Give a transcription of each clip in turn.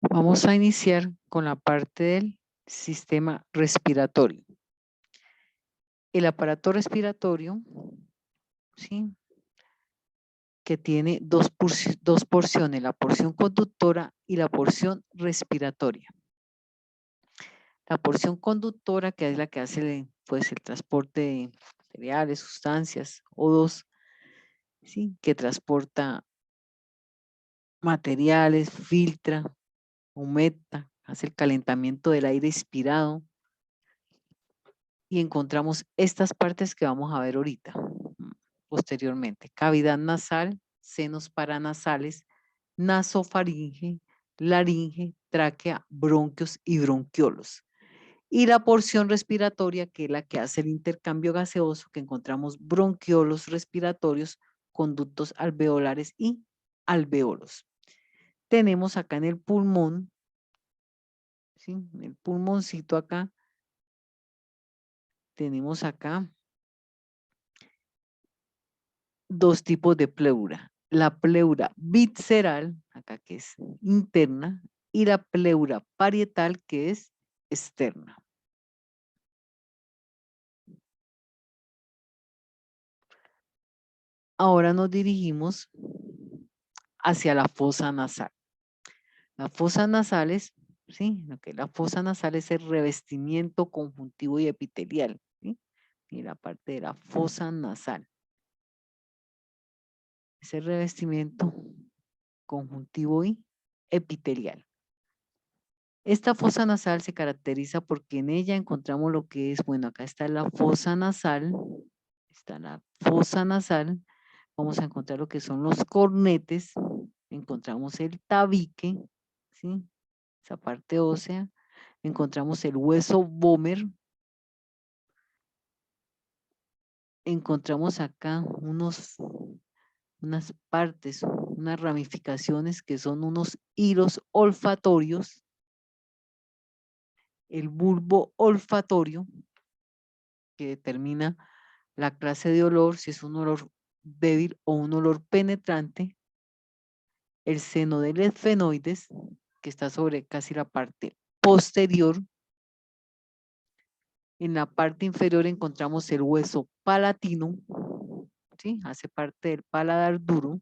Vamos a iniciar con la parte del sistema respiratorio. El aparato respiratorio, ¿sí?, que tiene dos porciones, la porción conductora y la porción respiratoria. La porción conductora, que es la que hace pues, el transporte de materiales, sustancias, O2, ¿sí?, que transporta materiales, filtra, humecta, hace el calentamiento del aire expirado, y encontramos estas partes que vamos a ver ahorita, posteriormente: cavidad nasal, senos paranasales, nasofaringe, laringe, tráquea, bronquios y bronquiolos. Y la porción respiratoria, que es la que hace el intercambio gaseoso, que encontramos bronquiolos respiratorios, conductos alveolares y alveolos. Tenemos acá en el pulmón, ¿sí?, en el pulmoncito acá, tenemos acá dos tipos de pleura: la pleura visceral, acá, que es interna, y la pleura parietal, que es externa. Ahora nos dirigimos hacia la fosa nasal. La fosa nasal es, ¿sí?, la fosa nasal es el revestimiento conjuntivo y epitelial, ¿sí?, y la parte de la fosa nasal. Es el revestimiento conjuntivo y epitelial. Esta fosa nasal se caracteriza porque en ella encontramos lo que es, bueno, acá está la fosa nasal, vamos a encontrar lo que son los cornetes, encontramos el tabique, ¿sí?, esa parte ósea, encontramos el hueso vómer, encontramos acá unas partes, unas ramificaciones que son unos hilos olfatorios, el bulbo olfatorio, que determina la clase de olor, si es un olor débil o un olor penetrante, el seno del esfenoides, que está sobre casi la parte posterior. En la parte inferior encontramos el hueso palatino, ¿sí?, hace parte del paladar duro.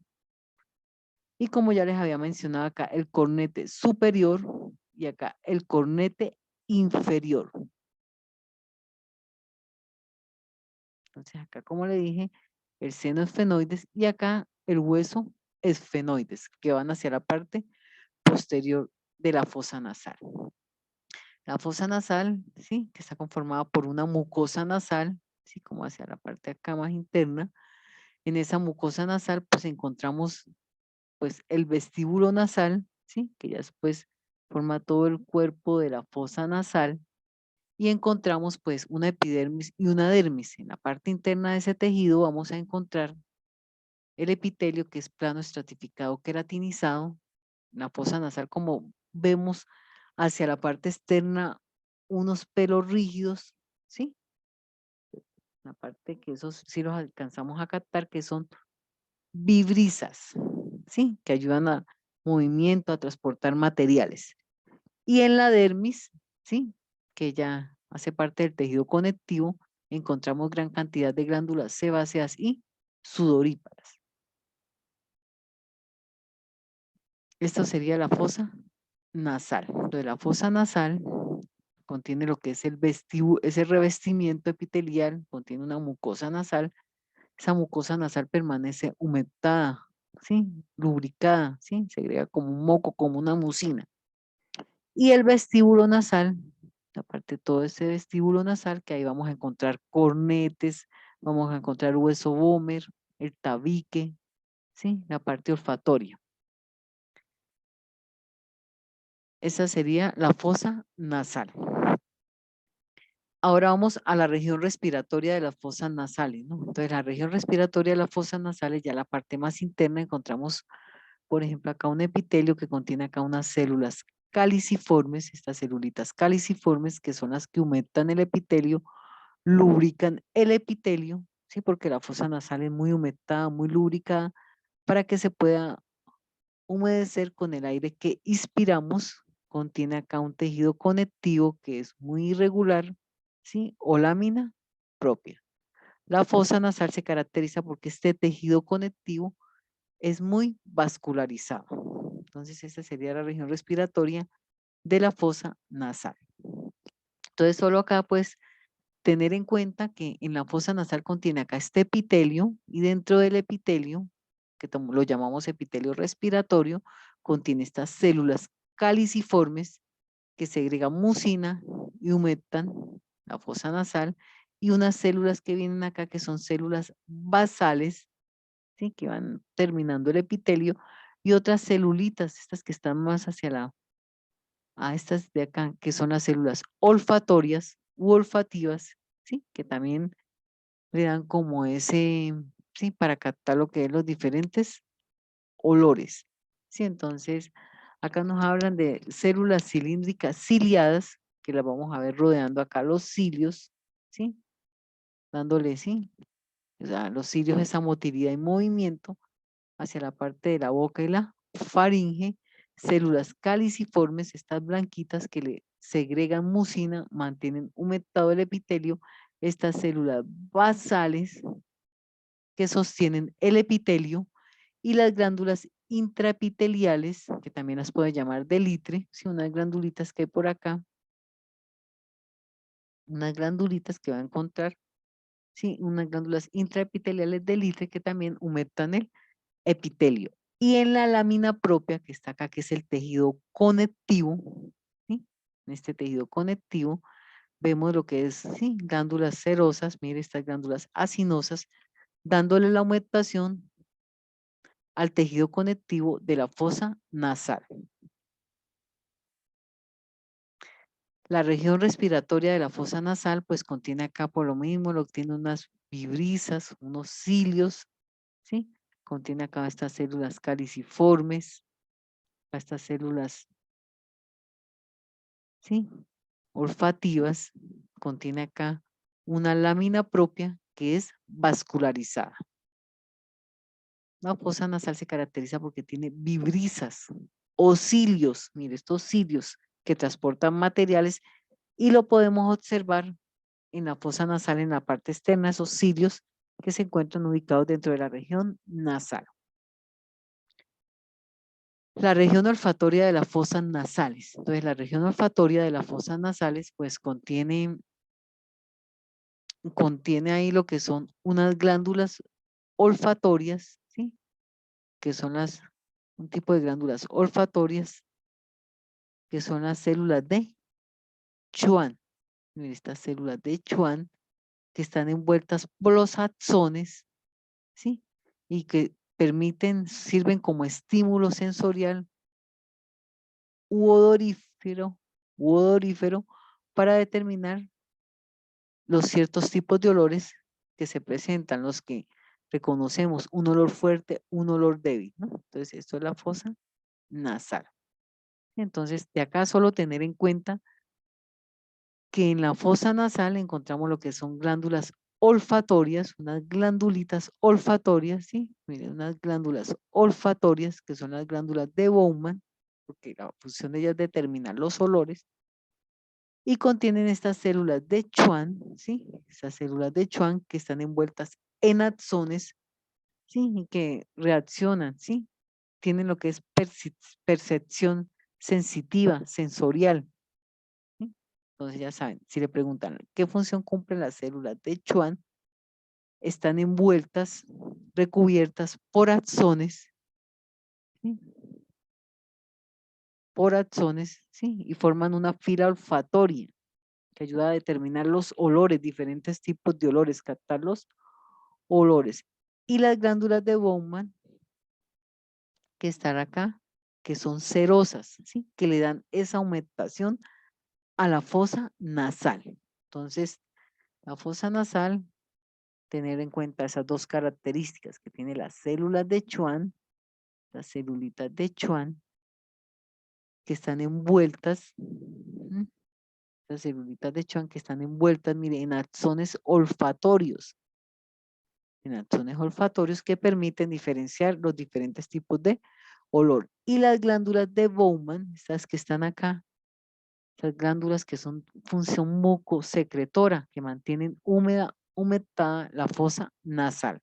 Y como ya les había mencionado acá, el cornete superior y acá el cornete inferior. Entonces acá, como le dije, el seno esfenoides y acá el hueso esfenoides, que van hacia la parte posterior de la fosa nasal. La fosa nasal, ¿sí?, que está conformada por una mucosa nasal, ¿sí?, como hacia la parte acá más interna. En esa mucosa nasal pues encontramos pues el vestíbulo nasal, ¿sí?, que ya después forma todo el cuerpo de la fosa nasal, y encontramos pues una epidermis y una dermis. En la parte interna de ese tejido vamos a encontrar el epitelio, que es plano estratificado queratinizado. En la fosa nasal, como vemos hacia la parte externa, unos pelos rígidos, ¿sí? La parte que esos sí los alcanzamos a captar, que son vibrisas, ¿sí?, que ayudan a movimiento, a transportar materiales. Y en la dermis, ¿sí?, que ya hace parte del tejido conectivo, encontramos gran cantidad de glándulas sebáceas y sudoríparas. Esto sería la fosa nasal. Entonces, la fosa nasal contiene lo que es el vestíbulo, ese revestimiento epitelial, contiene una mucosa nasal. Esa mucosa nasal permanece humectada, ¿sí?, lubricada, ¿sí?, segrega como un moco, como una mucina. Y el vestíbulo nasal, aparte de todo ese vestíbulo nasal, que ahí vamos a encontrar cornetes, vamos a encontrar hueso vómer, el tabique, ¿sí?, la parte olfatoria. Esa sería la fosa nasal. Ahora vamos a la región respiratoria de las fosas nasales, ¿no? Entonces, la región respiratoria de las fosas nasales, ya la parte más interna, encontramos, por ejemplo, acá un epitelio que contiene acá unas células caliciformes, estas celulitas caliciformes que son las que humectan el epitelio, lubrican el epitelio, ¿sí? Porque la fosa nasal es muy humectada, muy lubricada, para que se pueda humedecer con el aire que inspiramos. Contiene acá un tejido conectivo que es muy irregular, ¿sí? O lámina propia. La fosa nasal se caracteriza porque este tejido conectivo es muy vascularizado. Entonces, esta sería la región respiratoria de la fosa nasal. Entonces, solo acá pues tener en cuenta que en la fosa nasal contiene acá este epitelio y dentro del epitelio, que lo llamamos epitelio respiratorio, contiene estas células caliciformes que segregan mucina y humectan la fosa nasal y unas células que vienen acá que son células basales, ¿sí? Que van terminando el epitelio y otras celulitas, estas que están más hacia estas de acá, que son las células olfatorias u olfativas, ¿sí? Que también le dan como ese, ¿sí? Para captar lo que es los diferentes olores, ¿sí? Entonces, acá nos hablan de células cilíndricas ciliadas, que las vamos a ver rodeando acá los cilios, ¿sí? Dándole, ¿sí? O sea, los cilios, esa motilidad y movimiento hacia la parte de la boca y la faringe, células caliciformes, estas blanquitas que le segregan mucina, mantienen humectado el epitelio, estas células basales que sostienen el epitelio y las glándulas intraepiteliales, que también las puede llamar de Litre, ¿sí? Unas glandulitas que hay por acá, unas glandulitas que va a encontrar, ¿sí? Unas glándulas intraepiteliales de Litre que también humectan el epitelio. Y en la lámina propia que está acá, que es el tejido conectivo, ¿sí? En este tejido conectivo vemos lo que es, ¿sí? Glándulas serosas, mire estas glándulas acinosas, dándole la humectación al tejido conectivo de la fosa nasal. La región respiratoria de la fosa nasal pues contiene acá por lo mismo, lo tiene unas vibrisas, unos cilios, ¿sí? Contiene acá estas células caliciformes, estas células, ¿sí? Olfativas, contiene acá una lámina propia que es vascularizada. La fosa nasal se caracteriza porque tiene vibrisas o cilios, mire, estos cilios que transportan materiales y lo podemos observar en la fosa nasal, en la parte externa, esos cilios que se encuentran ubicados dentro de la región nasal. La región olfatoria de las fosas nasales. Entonces, la región olfatoria de las fosas nasales, pues contiene ahí lo que son unas glándulas olfatorias, ¿sí? Que son un tipo de glándulas olfatorias, que son las células de Schwann. Miren, estas células de Schwann que están envueltas por los axones, ¿sí? Y que sirven como estímulo sensorial u odorífero para determinar los ciertos tipos de olores que se presentan, los que reconocemos un olor fuerte, un olor débil, ¿no? Entonces, esto es la fosa nasal. Entonces, de acá solo tener en cuenta que en la fosa nasal encontramos lo que son glándulas olfatorias, unas glandulitas olfatorias, ¿sí? Miren, unas glándulas olfatorias que son las glándulas de Bowman, porque la función de ellas es determinar los olores, y contienen estas células de Schwann, ¿sí? Estas células de Schwann que están envueltas en axones, ¿sí? Y que reaccionan, ¿sí? Tienen lo que es percepción sensitiva, sensorial, ¿sí? Entonces ya saben, si le preguntan qué función cumplen las células de Schwann, están envueltas, recubiertas por axones, ¿sí? Por axones, ¿sí? Y forman una fila olfatoria que ayuda a determinar los olores, diferentes tipos de olores, captar los olores. Y las glándulas de Bowman, que están acá, que son cerosas, ¿sí? Que le dan esa aumentación a la fosa nasal. Entonces, la fosa nasal, tener en cuenta esas dos características que tiene las células de Schwann, las celulitas de Schwann, que están envueltas, ¿m? Las celulitas de Schwann que están envueltas, mire, en axones olfatorios. En axones olfatorios que permiten diferenciar los diferentes tipos de olor. Y las glándulas de Bowman, estas que están acá, estas glándulas que son función mucosecretora, que mantienen humectada la fosa nasal.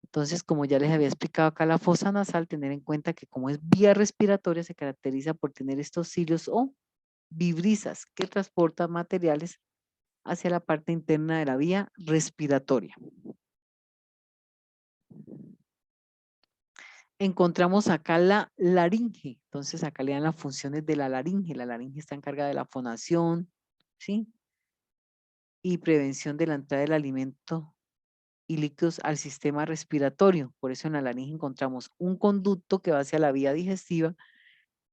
Entonces, como ya les había explicado acá, la fosa nasal, tener en cuenta que como es vía respiratoria, se caracteriza por tener estos cilios o vibrisas que transportan materiales hacia la parte interna de la vía respiratoria. Encontramos acá la laringe. Entonces, acá le dan las funciones de la laringe. La laringe está encargada de la fonación, ¿sí? Y prevención de la entrada del alimento y líquidos al sistema respiratorio. Por eso en la laringe encontramos un conducto que va hacia la vía digestiva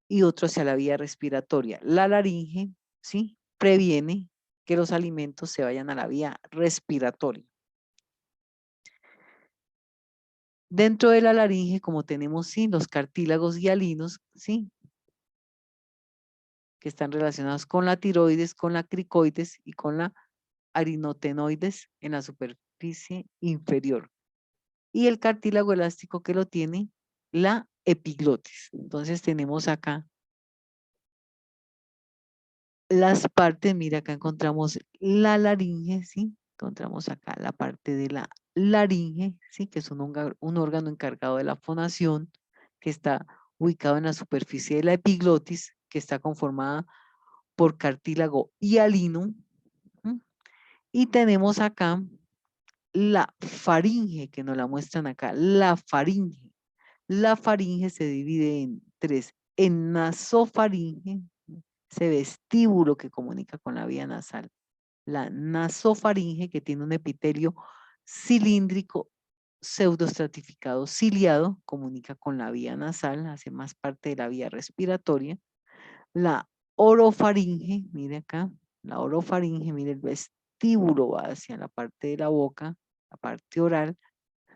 y otro hacia la vía respiratoria. La laringe, ¿sí? Previene que los alimentos se vayan a la vía respiratoria. Dentro de la laringe, como tenemos, sí, los cartílagos hialinos, ¿sí? Que están relacionados con la tiroides, con la cricoides y con la arinotenoides en la superficie inferior. Y el cartílago elástico que lo tiene la epiglotis. Entonces tenemos acá las partes, mira, acá encontramos la laringe, ¿sí? Encontramos acá la parte de la laringe, ¿sí? Que es un órgano encargado de la fonación, que está ubicado en la superficie de la epiglotis, que está conformada por cartílago hialino. ¿M? Y tenemos acá la faringe, que nos la muestran acá, la faringe. La faringe se divide en tres, en nasofaringe, ese vestíbulo que comunica con la vía nasal, la nasofaringe que tiene un epitelio cilíndrico pseudoestratificado ciliado, comunica con la vía nasal, hace más parte de la vía respiratoria. La orofaringe, mire acá, la orofaringe, mire el vestíbulo va hacia la parte de la boca, la parte oral.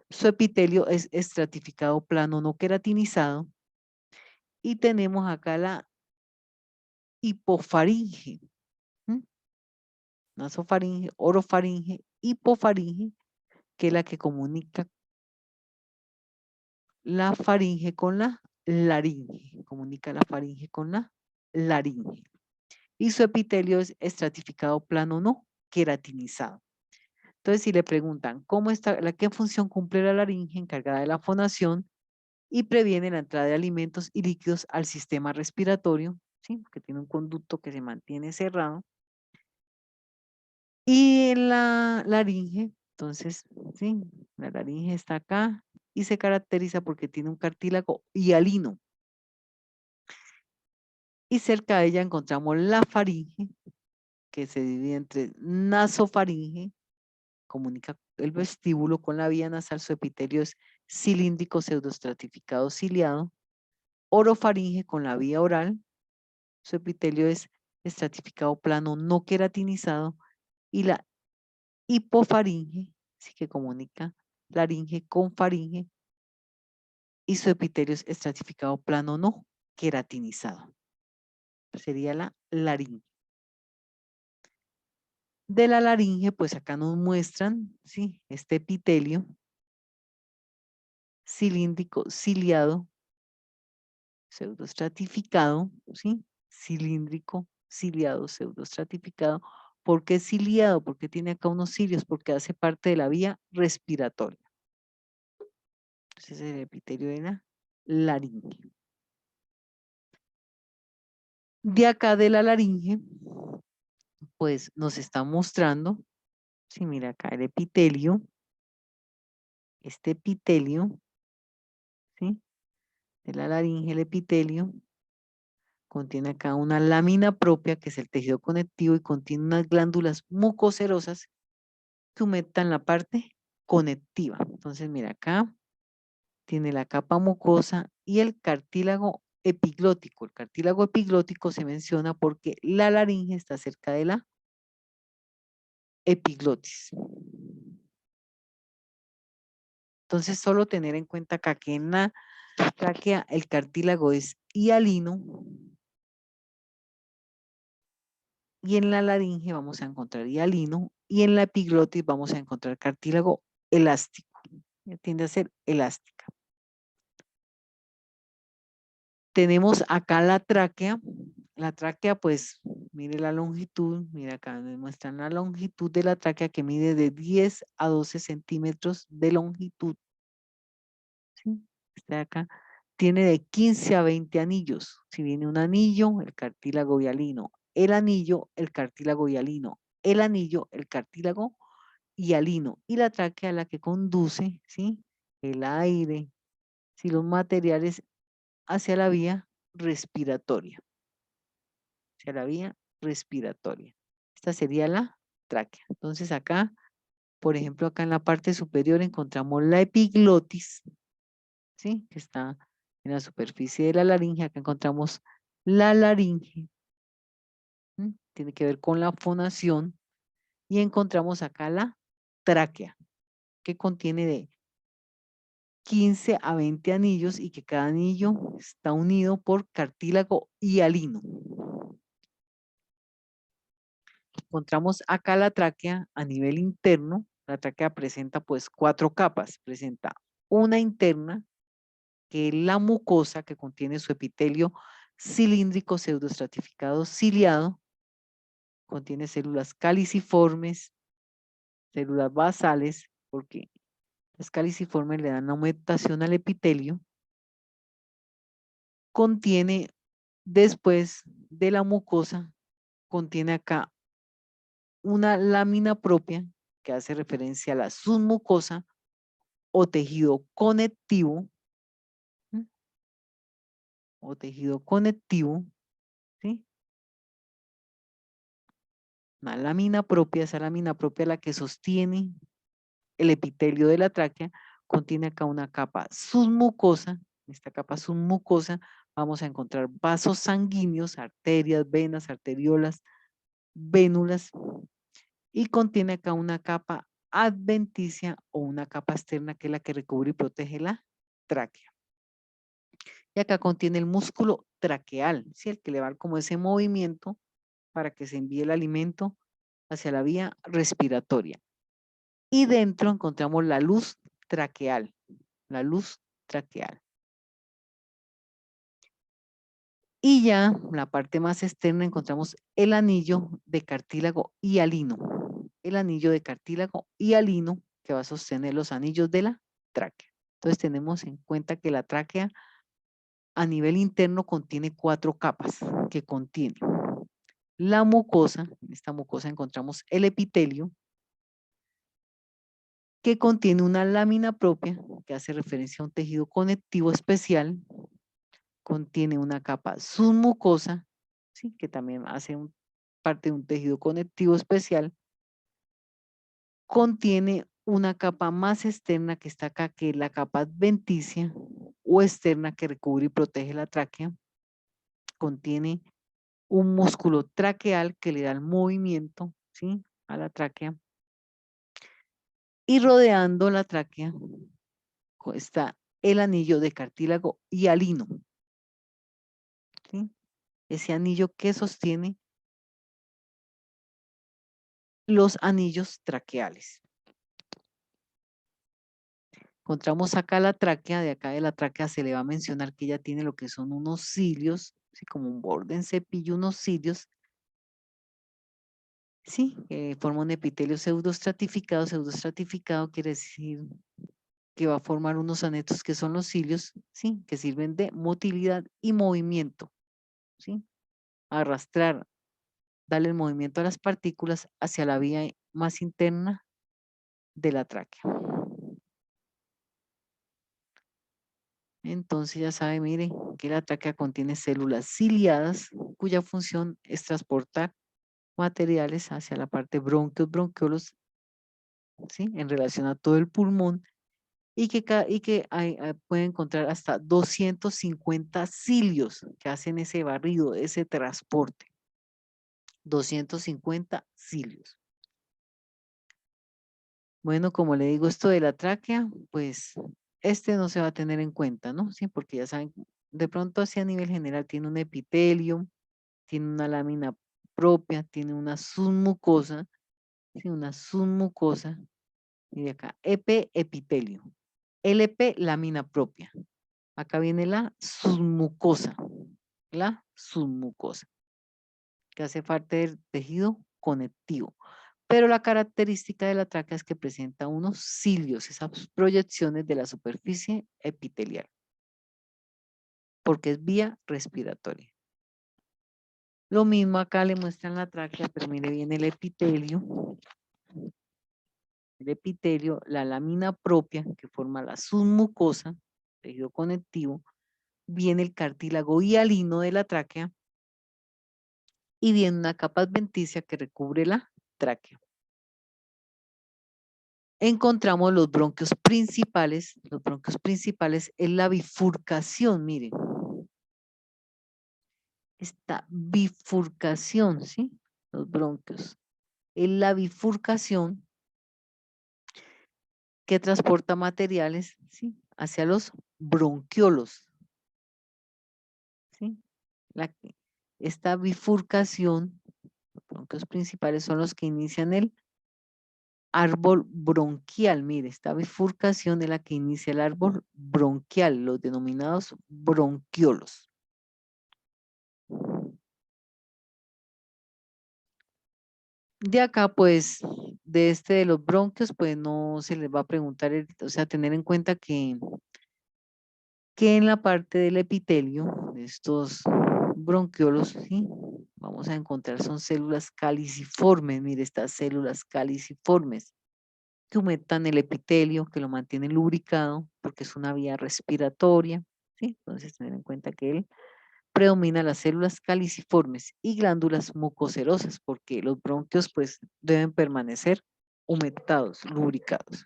Su epitelio es estratificado plano no queratinizado. Y tenemos acá la hipofaringe, ¿m? Nasofaringe, orofaringe, hipofaringe, que es la que comunica la faringe con la laringe. Comunica la faringe con la laringe. Y su epitelio es estratificado plano no queratinizado. Entonces, si le preguntan qué función cumple la laringe encargada de la fonación y previene la entrada de alimentos y líquidos al sistema respiratorio, ¿sí? Porque tiene un conducto que se mantiene cerrado. Y la laringe, entonces, sí, la laringe está acá y se caracteriza porque tiene un cartílago hialino. Y cerca de ella encontramos la faringe, que se divide entre nasofaringe, comunica el vestíbulo con la vía nasal, su epitelio es cilíndrico pseudoestratificado ciliado, orofaringe con la vía oral, su epitelio es estratificado plano no queratinizado, y la hipofaringe, así que comunica laringe con faringe, y su epitelio es estratificado plano no queratinizado. Sería la laringe. De la laringe, pues acá nos muestran, ¿sí? Este epitelio cilíndrico ciliado, pseudoestratificado, ¿sí? Cilíndrico ciliado, pseudoestratificado. ¿Por qué ciliado? Porque tiene acá unos cilios, porque hace parte de la vía respiratoria. Entonces el epitelio de la laringe. De acá de la laringe, pues nos está mostrando, sí, mira acá el epitelio, este epitelio, ¿sí? De la laringe, el epitelio, contiene acá una lámina propia, que es el tejido conectivo, y contiene unas glándulas mucoserosas que humectan la parte conectiva. Entonces, mira acá, tiene la capa mucosa y el cartílago epiglótico. El cartílago epiglótico se menciona porque la laringe está cerca de la epiglotis. Entonces, solo tener en cuenta acá que en la tráquea el cartílago es hialino. Y en la laringe vamos a encontrar hialino y en la epiglotis vamos a encontrar cartílago elástico. Tiende a ser elástica. Tenemos acá la tráquea. La tráquea, pues, mire la longitud, mira acá me muestran la longitud de la tráquea que mide de 10 a 12 centímetros de longitud. ¿Sí? Está acá. Tiene de 15 a 20 anillos. Si viene un anillo, el cartílago hialino. El anillo, el cartílago hialino. El anillo, el cartílago hialino. Y la tráquea a la que conduce, ¿sí? El aire, ¿sí? Los materiales hacia la vía respiratoria. Hacia la vía respiratoria. Esta sería la tráquea. Entonces acá, por ejemplo, acá en la parte superior encontramos la epiglotis, ¿sí? Que está en la superficie de la laringe. Acá encontramos la laringe. ¿Sí? Tiene que ver con la fonación. Y encontramos acá la tráquea, que contiene de 15 a 20 anillos y que cada anillo está unido por cartílago hialino. Encontramos acá la tráquea a nivel interno. La tráquea presenta pues 4 capas. Presenta una interna, que es la mucosa, que contiene su epitelio cilíndrico pseudoestratificado ciliado. Contiene células caliciformes, células basales, porque las caliciformes le dan aumentación al epitelio. Contiene, después de la mucosa, contiene acá una lámina propia que hace referencia a la submucosa o tejido conectivo, ¿sí? O tejido conectivo, ¿sí? Una lámina propia, esa lámina propia la que sostiene el epitelio de la tráquea, contiene acá una capa submucosa. En esta capa submucosa vamos a encontrar vasos sanguíneos, arterias, venas, arteriolas, vénulas, y contiene acá una capa adventicia o una capa externa que es la que recubre y protege la tráquea. Y acá contiene el músculo traqueal, ¿sí? El que le va a dar como ese movimiento para que se envíe el alimento hacia la vía respiratoria. Y dentro encontramos la luz traqueal, la luz traqueal. Y ya la parte más externa encontramos el anillo de cartílago hialino. El anillo de cartílago hialino que va a sostener los anillos de la tráquea. Entonces tenemos en cuenta que la tráquea a nivel interno contiene 4 capas que contiene la mucosa. En esta mucosa encontramos el epitelio, que contiene una lámina propia que hace referencia a un tejido conectivo especial. Contiene una capa submucosa, ¿sí? Que también hace parte de un tejido conectivo especial. Contiene una capa más externa que está acá, que es la capa adventicia o externa que recubre y protege la tráquea. Contiene un músculo traqueal que le da el movimiento, ¿sí? A la tráquea. Y rodeando la tráquea está el anillo de cartílago hialino, ¿sí? Ese anillo que sostiene los anillos traqueales. Encontramos acá la tráquea, de acá de la tráquea se le va a mencionar que ella tiene lo que son unos cilios, ¿sí? Como un borde en cepillo, unos cilios, ¿sí? Que forma un epitelio pseudoestratificado. Pseudoestratificado quiere decir que va a formar unos anetos que son los cilios, ¿sí? Que sirven de motilidad y movimiento, ¿sí? Arrastrar, darle el movimiento a las partículas hacia la vía más interna de la tráquea. Entonces ya sabe, mire, que la tráquea contiene células ciliadas cuya función es transportar materiales hacia la parte bronquios, bronquiolos, ¿sí? En relación a todo el pulmón y que puede encontrar hasta 250 cilios que hacen ese barrido, ese transporte. 250 cilios. Bueno, como le digo, esto de la tráquea, pues este no se va a tener en cuenta, ¿no? Sí, porque ya saben, de pronto así a nivel general tiene un epitelio, tiene una lámina propia, tiene una submucosa, ¿sí? Una submucosa, mire acá, epitelio, LP, lámina propia. Acá viene la submucosa, que hace parte del tejido conectivo. Pero la característica de la tráquea es que presenta unos cilios, esas proyecciones de la superficie epitelial, porque es vía respiratoria. Lo mismo acá le muestran la tráquea, pero mire bien el epitelio. El epitelio, la lámina propia que forma la submucosa, tejido conectivo, viene el cartílago hialino de la tráquea y viene una capa adventicia que recubre la tráquea. Encontramos los bronquios principales. Los bronquios principales es la bifurcación, miren. Esta bifurcación, ¿sí? Los bronquios. Es la bifurcación que transporta materiales, ¿sí? Hacia los bronquiolos, ¿sí? Esta bifurcación, los bronquios principales son los que inician el árbol bronquial. Mire, esta bifurcación es la que inicia el árbol bronquial, los denominados bronquiolos. De acá, pues, de los bronquios, pues no se les va a preguntar, o sea, tener en cuenta que en la parte del epitelio de estos bronquiolos, ¿sí? Vamos a encontrar, son células caliciformes, mire, estas células caliciformes que humectan el epitelio, que lo mantienen lubricado, porque es una vía respiratoria, ¿sí? Entonces, tener en cuenta que él predomina las células caliciformes y glándulas mucoserosas, porque los bronquios pues deben permanecer humectados, lubricados.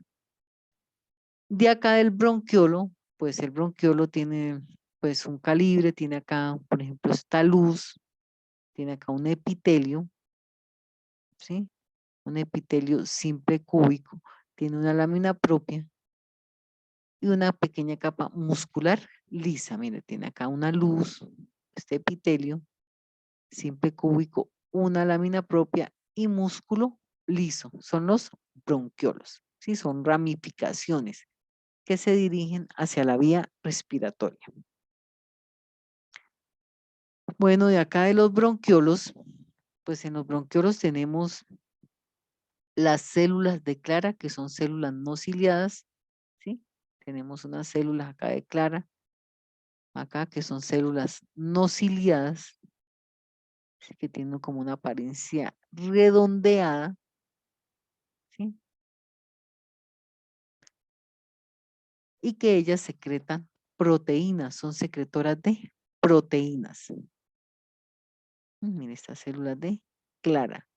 De acá del bronquiolo, pues el bronquiolo tiene pues un calibre, tiene acá, por ejemplo, esta luz, tiene acá un epitelio, ¿sí? Un epitelio simple cúbico, tiene una lámina propia y una pequeña capa muscular lisa. Mire, tiene acá una luz, este epitelio, simple cúbico, una lámina propia y músculo liso. Son los bronquiolos, ¿sí? Son ramificaciones que se dirigen hacia la vía respiratoria. Bueno, de acá de los bronquiolos, pues en los bronquiolos tenemos las células de Clara, que son células no ciliadas, ¿sí? Tenemos unas células acá de Clara, acá que son células no ciliadas, ¿sí? Que tienen como una apariencia redondeada, ¿sí? Y que ellas secretan proteínas, son secretoras de proteínas. Mire, estas células de Clara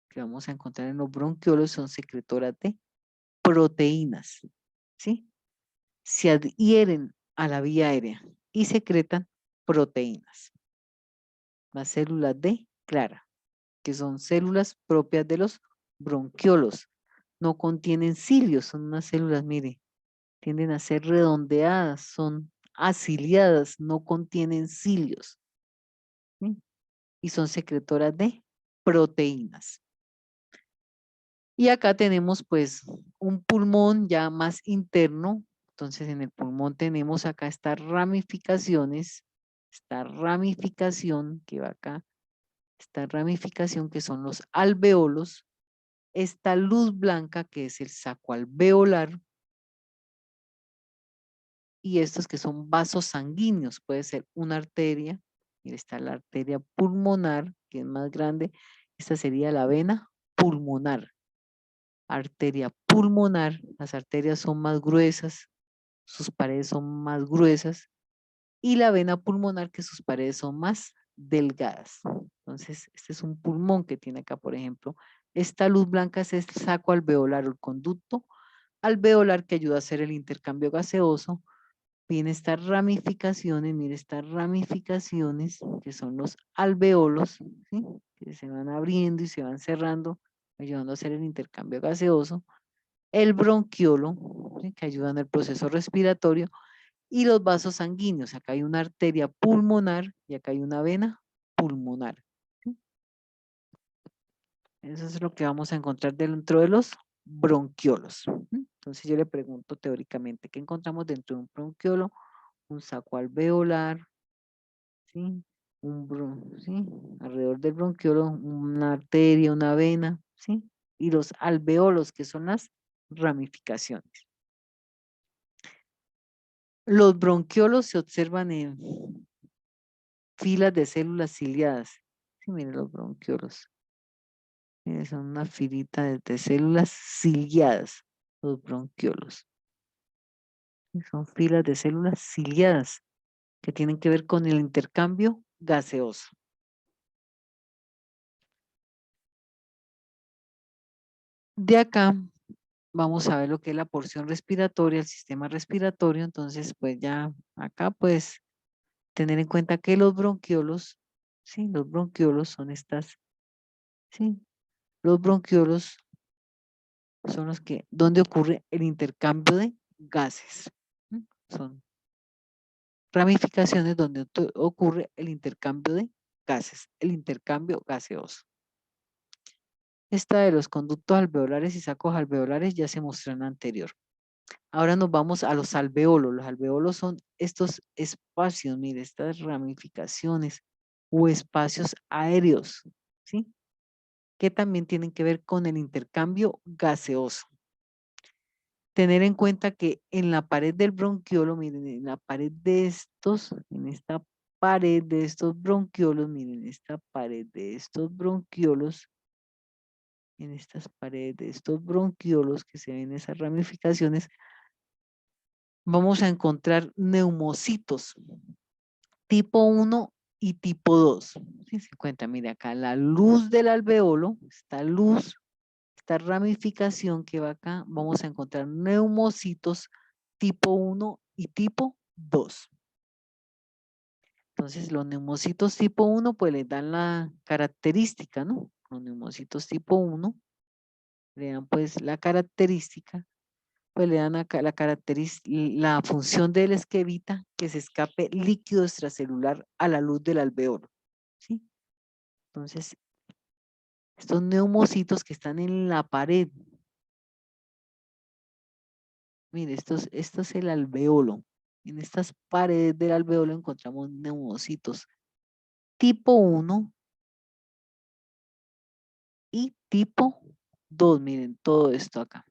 que vamos a encontrar en los bronquiolos son secretoras de proteínas, ¿sí? Se adhieren a la vía aérea y secretan proteínas. Las células de Clara, que son células propias de los bronquiolos, no contienen cilios, son unas células, mire, tienden a ser redondeadas, son aciliadas, no contienen cilios, ¿sí? Y son secretoras de proteínas. Y acá tenemos pues un pulmón ya más interno. Entonces en el pulmón tenemos acá estas ramificaciones, esta ramificación que va acá, esta ramificación que son los alveolos, esta luz blanca que es el saco alveolar y estos que son vasos sanguíneos, puede ser una arteria, mira, está la arteria pulmonar que es más grande, esta sería la vena pulmonar. Arteria pulmonar, las arterias son más gruesas, sus paredes son más gruesas, y la vena pulmonar que sus paredes son más delgadas. Entonces, este es un pulmón que tiene acá, por ejemplo. Esta luz blanca es el saco alveolar o el conducto alveolar que ayuda a hacer el intercambio gaseoso. Viene estas ramificaciones, mire estas ramificaciones que son los alveolos, ¿sí? Que se van abriendo y se van cerrando, ayudando a hacer el intercambio gaseoso. El bronquiolo, ¿sí? Que ayuda en el proceso respiratorio, Y los vasos sanguíneos, acá hay una arteria pulmonar y acá hay una vena pulmonar. ¿Sí? Eso es lo que vamos a encontrar dentro de los bronquiolos. Entonces yo le pregunto teóricamente, ¿qué encontramos dentro de un bronquiolo? Un saco alveolar, ¿sí? ¿Sí? Alrededor del bronquiolo, una arteria, una vena, ¿sí? Y los alveolos, que son las ramificaciones. Los bronquiolos se observan en filas de células ciliadas. Sí, miren los bronquiolos. Son una filita de células ciliadas, los bronquiolos. Son filas de células ciliadas que tienen que ver con el intercambio gaseoso. De acá vamos a ver lo que es la porción respiratoria, el sistema respiratorio. Entonces, pues ya acá, pues, tener en cuenta que los bronquiolos, sí, los bronquiolos son estas, sí, los bronquiolos son los que, donde ocurre el intercambio de gases. Son ramificaciones donde ocurre el intercambio de gases, el intercambio gaseoso. Esta de los conductos alveolares y sacos alveolares ya se mostró en la anterior. Ahora nos vamos a los alveolos. Los alveolos son estos espacios, mire, estas ramificaciones o espacios aéreos, ¿sí? Que también tienen que ver con el intercambio gaseoso. Tener en cuenta que en la pared del bronquiolo, miren, en la pared de estos, en esta pared de estos bronquiolos, miren, esta pared de estos bronquiolos, en estas paredes de estos bronquiolos que se ven esas ramificaciones, vamos a encontrar neumocitos tipo 1 y tipo 2. ¿Sí se cuenta? Mire acá, la luz del alveolo, esta luz, esta ramificación que va acá, vamos a encontrar neumocitos tipo 1 y tipo 2. Entonces, los neumocitos tipo 1, pues le dan la característica, ¿no? Los neumocitos tipo 1 le dan pues la característica, pues le dan acá la característica, la función de él es que evita que se escape líquido extracelular a la luz del alveolo, ¿sí? Entonces, estos neumocitos que están en la pared, mire, esto es el alveolo. En estas paredes del alveolo encontramos neumocitos tipo 1 y tipo 2. Miren todo esto acá.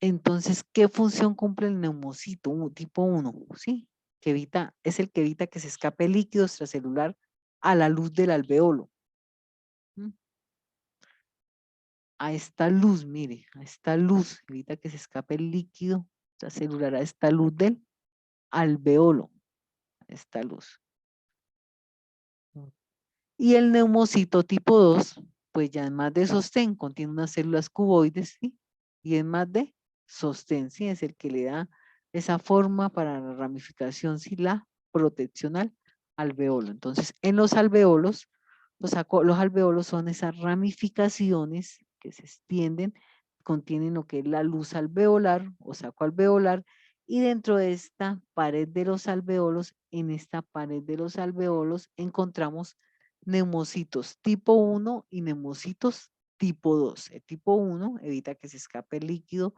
Entonces, ¿qué función cumple el neumocito tipo 1? ¿Sí? Que evita, es el que evita que se escape líquido extracelular a la luz del alveolo. ¿Mm? A esta luz, mire, a esta luz, evita que se escape el líquido extracelular a esta luz del alveolo, a esta luz. Y el neumocito tipo 2, pues ya es más de sostén, contiene unas células cuboides, ¿sí? Y es más de sostén, ¿sí? Es el que le da esa forma para la ramificación, ¿sí? La protección al alveolo. Entonces, en los alveolos, los alveolos son esas ramificaciones que se extienden, contienen lo que es la luz alveolar o saco alveolar, y dentro de esta pared de los alveolos, en esta pared de los alveolos, encontramos neumocitos tipo 1 y neumocitos tipo 2. El tipo 1 evita que se escape el líquido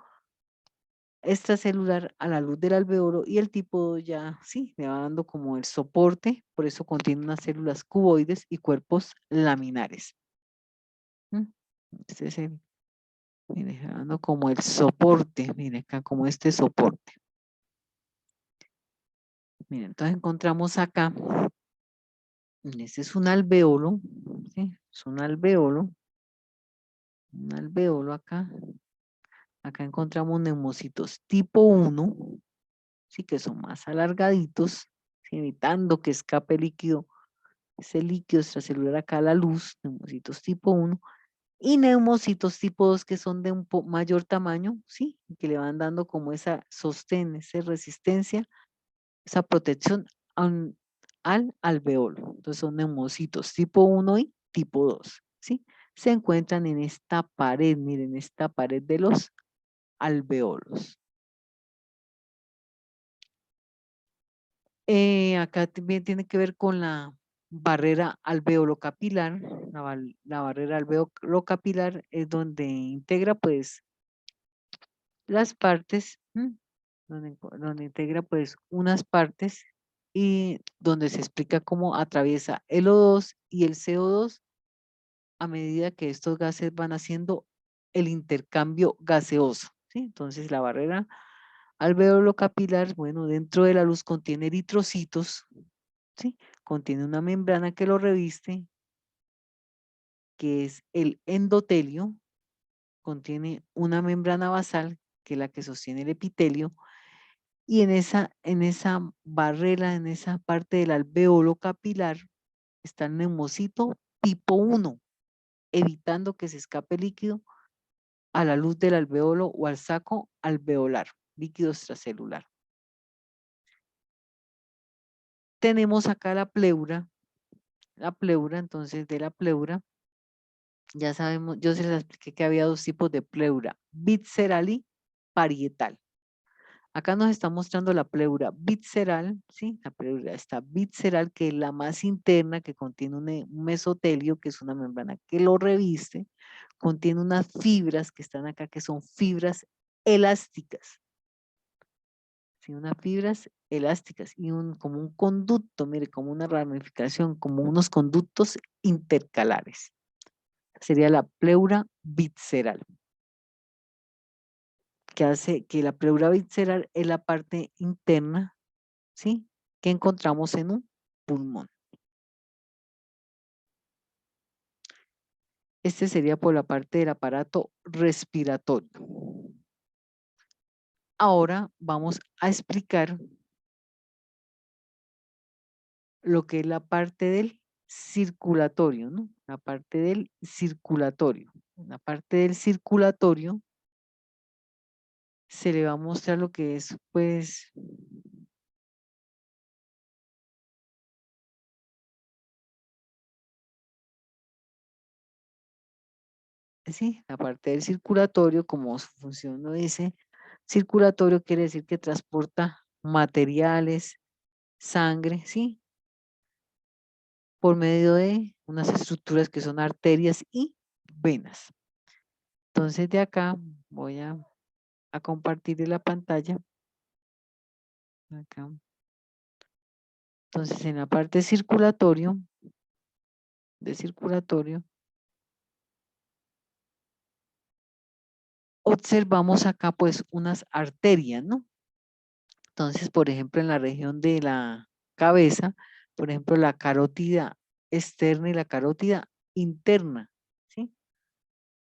extracelular a la luz del alveolo y el tipo 2 ya, sí, le va dando como el soporte, por eso contiene unas células cuboides y cuerpos laminares. Este es el, mire, dando como el soporte, mire acá como este soporte. Mire, entonces encontramos acá, este es un alveolo, ¿sí? Es un alveolo acá. Acá encontramos neumocitos tipo 1, sí, que son más alargaditos, ¿sí? Evitando que escape líquido, ese líquido extracelular acá a la luz, neumocitos tipo 1, y neumocitos tipo 2 que son de un mayor tamaño, ¿sí? Que le van dando como esa sostén, esa resistencia, esa protección al alveolo. Entonces son neumocitos tipo 1 y tipo 2, ¿sí? Se encuentran en esta pared, miren, esta pared de los alveolos. Acá también tiene que ver con la barrera alveolo-capilar. La barrera alveolo-capilar es donde integra pues las partes, donde integra pues unas partes y donde se explica cómo atraviesa el O2 y el CO2 a medida que estos gases van haciendo el intercambio gaseoso, ¿sí? Entonces la barrera alveolo capilar, bueno, dentro de la luz contiene eritrocitos, ¿sí? Contiene una membrana que lo reviste, que es el endotelio, contiene una membrana basal, que es la que sostiene el epitelio, y en esa barrera, en esa parte del alveolo capilar, está el neumocito tipo 1, evitando que se escape líquido a la luz del alveolo o al saco alveolar, líquido extracelular. Tenemos acá la pleura, entonces de la pleura, ya sabemos, yo se les expliqué que había dos tipos de pleura, visceral y parietal. Acá nos está mostrando la pleura visceral, ¿sí? La pleura está visceral, que es la más interna, que contiene un mesotelio, que es una membrana que lo reviste, contiene unas fibras que están acá, que son fibras elásticas, ¿sí? Unas fibras elásticas y como un conducto, mire, como una ramificación, como unos conductos intercalares. Sería la pleura visceral, que hace que la pleura visceral es la parte interna, ¿sí? Que encontramos en un pulmón. Este sería por la parte del aparato respiratorio. Ahora vamos a explicar lo que es la parte del circulatorio, ¿no? La parte del circulatorio. La parte del circulatorio se le va a mostrar lo que es, pues, sí, la parte del circulatorio, como su función lo dice, circulatorio quiere decir que transporta materiales, sangre, ¿sí? Por medio de unas estructuras que son arterias y venas. Entonces de acá voy a compartir la pantalla. Acá. Entonces en la parte de circulatorio, observamos acá pues unas arterias, ¿no? Entonces, por ejemplo, en la región de la cabeza, por ejemplo, la carótida externa y la carótida interna, ¿sí?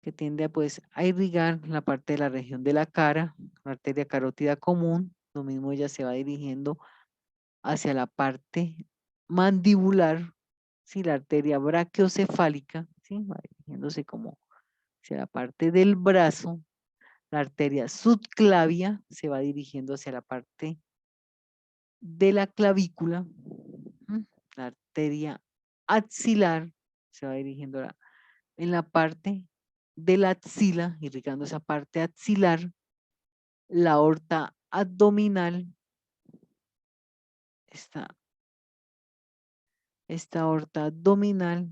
Que tiende a, pues, a irrigar la parte de la región de la cara, la arteria carótida común, lo mismo ella se va dirigiendo hacia la parte mandibular, ¿sí? La arteria brachiocefálica, ¿sí? Va dirigiéndose como hacia la parte del brazo, la arteria subclavia se va dirigiendo hacia la parte de la clavícula, la arteria axilar se va dirigiendo en la parte de la axila, irrigando esa parte axilar, la aorta abdominal, esta aorta abdominal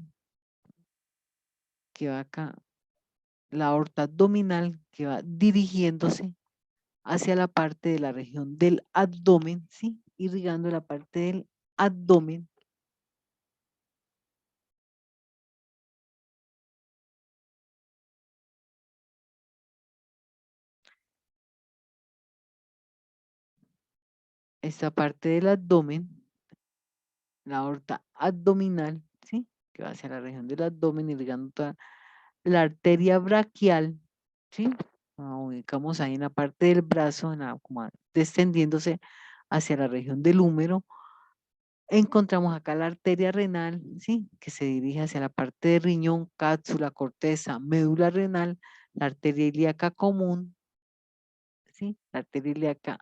que va acá, la aorta abdominal que va dirigiéndose hacia la parte de la región del abdomen, ¿sí? Irrigando la parte del abdomen. Esta parte del abdomen, la aorta abdominal, ¿sí? Que va hacia la región del abdomen, irrigando toda la arteria braquial, ¿sí? La ubicamos ahí en la parte del brazo, como descendiéndose hacia la región del húmero. Encontramos acá la arteria renal, ¿sí? Que se dirige hacia la parte de riñón, cápsula, corteza, médula renal, la arteria ilíaca común, ¿sí? La arteria ilíaca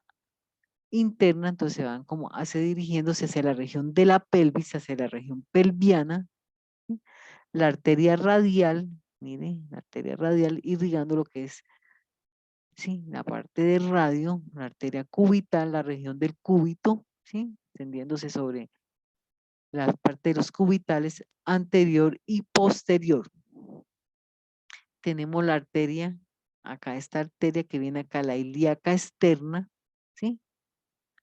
interna, entonces van como hace dirigiéndose hacia la región de la pelvis, hacia la región pelviana, ¿sí? La arteria radial, mire, la arteria radial irrigando lo que es, ¿sí? La parte del radio, la arteria cubital, la región del cúbito, ¿sí? extendiéndose sobre la parte de los cubitales anterior y posterior. Tenemos la arteria, acá esta arteria que viene acá, la ilíaca externa, ¿sí?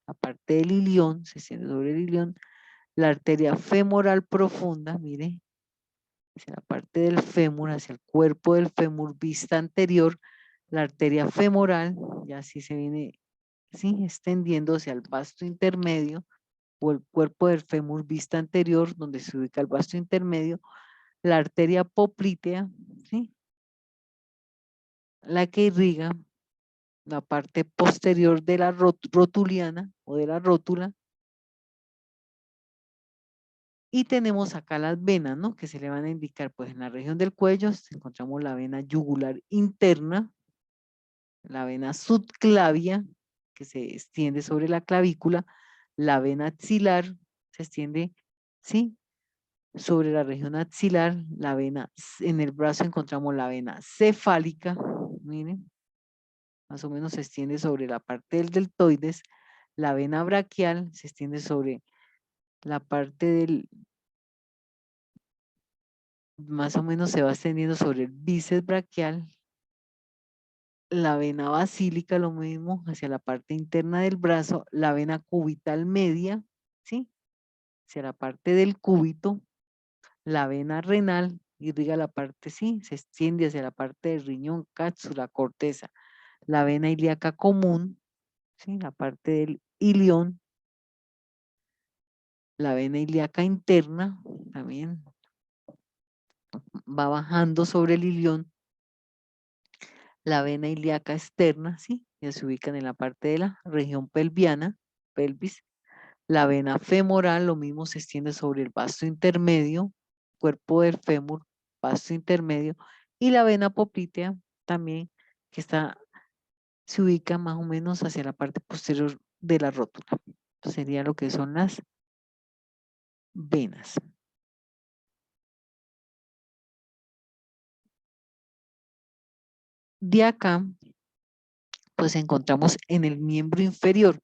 Aparte del ilión, se extiende sobre el ilión, la arteria femoral profunda, mire, hacia la parte del fémur, hacia el cuerpo del fémur, vista anterior, la arteria femoral, ya así se viene, ¿sí? Extendiéndose al vasto intermedio, o el cuerpo del fémur, vista anterior, donde se ubica el vasto intermedio, la arteria poplitea, ¿sí? La que irriga la parte posterior de la rotuliana o de la rótula. Y tenemos acá las venas, ¿no? Que se le van a indicar, pues en la región del cuello encontramos la vena yugular interna, la vena subclavia, que se extiende sobre la clavícula, la vena axilar, se extiende, ¿sí? Sobre la región axilar, la vena, en el brazo encontramos la vena cefálica, miren, más o menos se extiende sobre la parte del deltoides, la vena braquial se extiende sobre la parte del, más o menos se va extendiendo sobre el bíceps braquial, la vena basílica lo mismo, hacia la parte interna del brazo, la vena cubital media, ¿sí? Hacia la parte del cúbito, la vena renal, irriga la parte, sí, se extiende hacia la parte del riñón, cápsula, corteza, la vena ilíaca común, ¿sí? La parte del ilión, la vena ilíaca interna, también va bajando sobre el ilión, la vena ilíaca externa, ¿sí? Ya se ubican en la parte de la región pelviana, pelvis, la vena femoral, lo mismo se extiende sobre el vasto intermedio, cuerpo del fémur, vasto intermedio, y la vena poplitea también, que está, se ubica más o menos hacia la parte posterior de la rótula. Sería lo que son las venas. De acá, pues encontramos en el miembro inferior.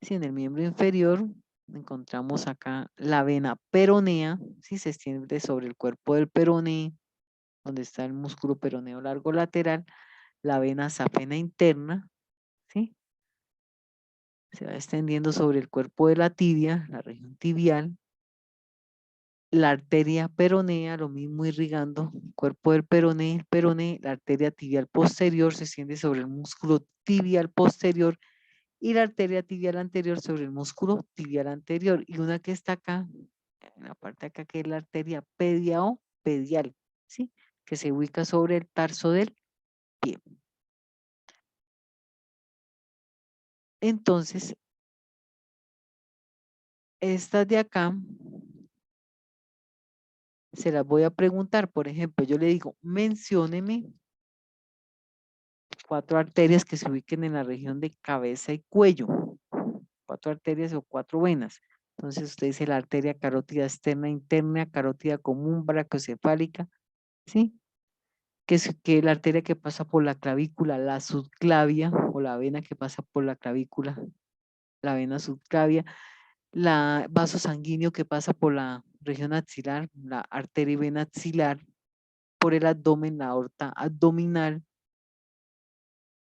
Sí, en el miembro inferior encontramos acá la vena peronea, sí, se extiende sobre el cuerpo del peroné, donde está el músculo peroneo largo lateral, la vena safena interna, ¿sí? Se va extendiendo sobre el cuerpo de la tibia, la región tibial, la arteria peronea, lo mismo irrigando el cuerpo del peroné, la arteria tibial posterior se extiende sobre el músculo tibial posterior y la arteria tibial anterior sobre el músculo tibial anterior, y una que está acá, en la parte de acá, que es la arteria pedia o pedial, ¿sí? Que se ubica sobre el tarso del pie. Entonces, estas de acá se las voy a preguntar. Por ejemplo, yo le digo, mencióneme 4 arterias que se ubiquen en la región de cabeza y cuello. 4 arterias o 4 venas. Entonces usted dice la arteria carótida externa interna, carótida común, brachiocefálica, ¿sí? Que es la arteria que pasa por la clavícula, la subclavia, o la vena que pasa por la clavícula, la vena subclavia, la vaso sanguíneo que pasa por la región axilar, la arteria y vena axilar, por el abdomen, la aorta abdominal,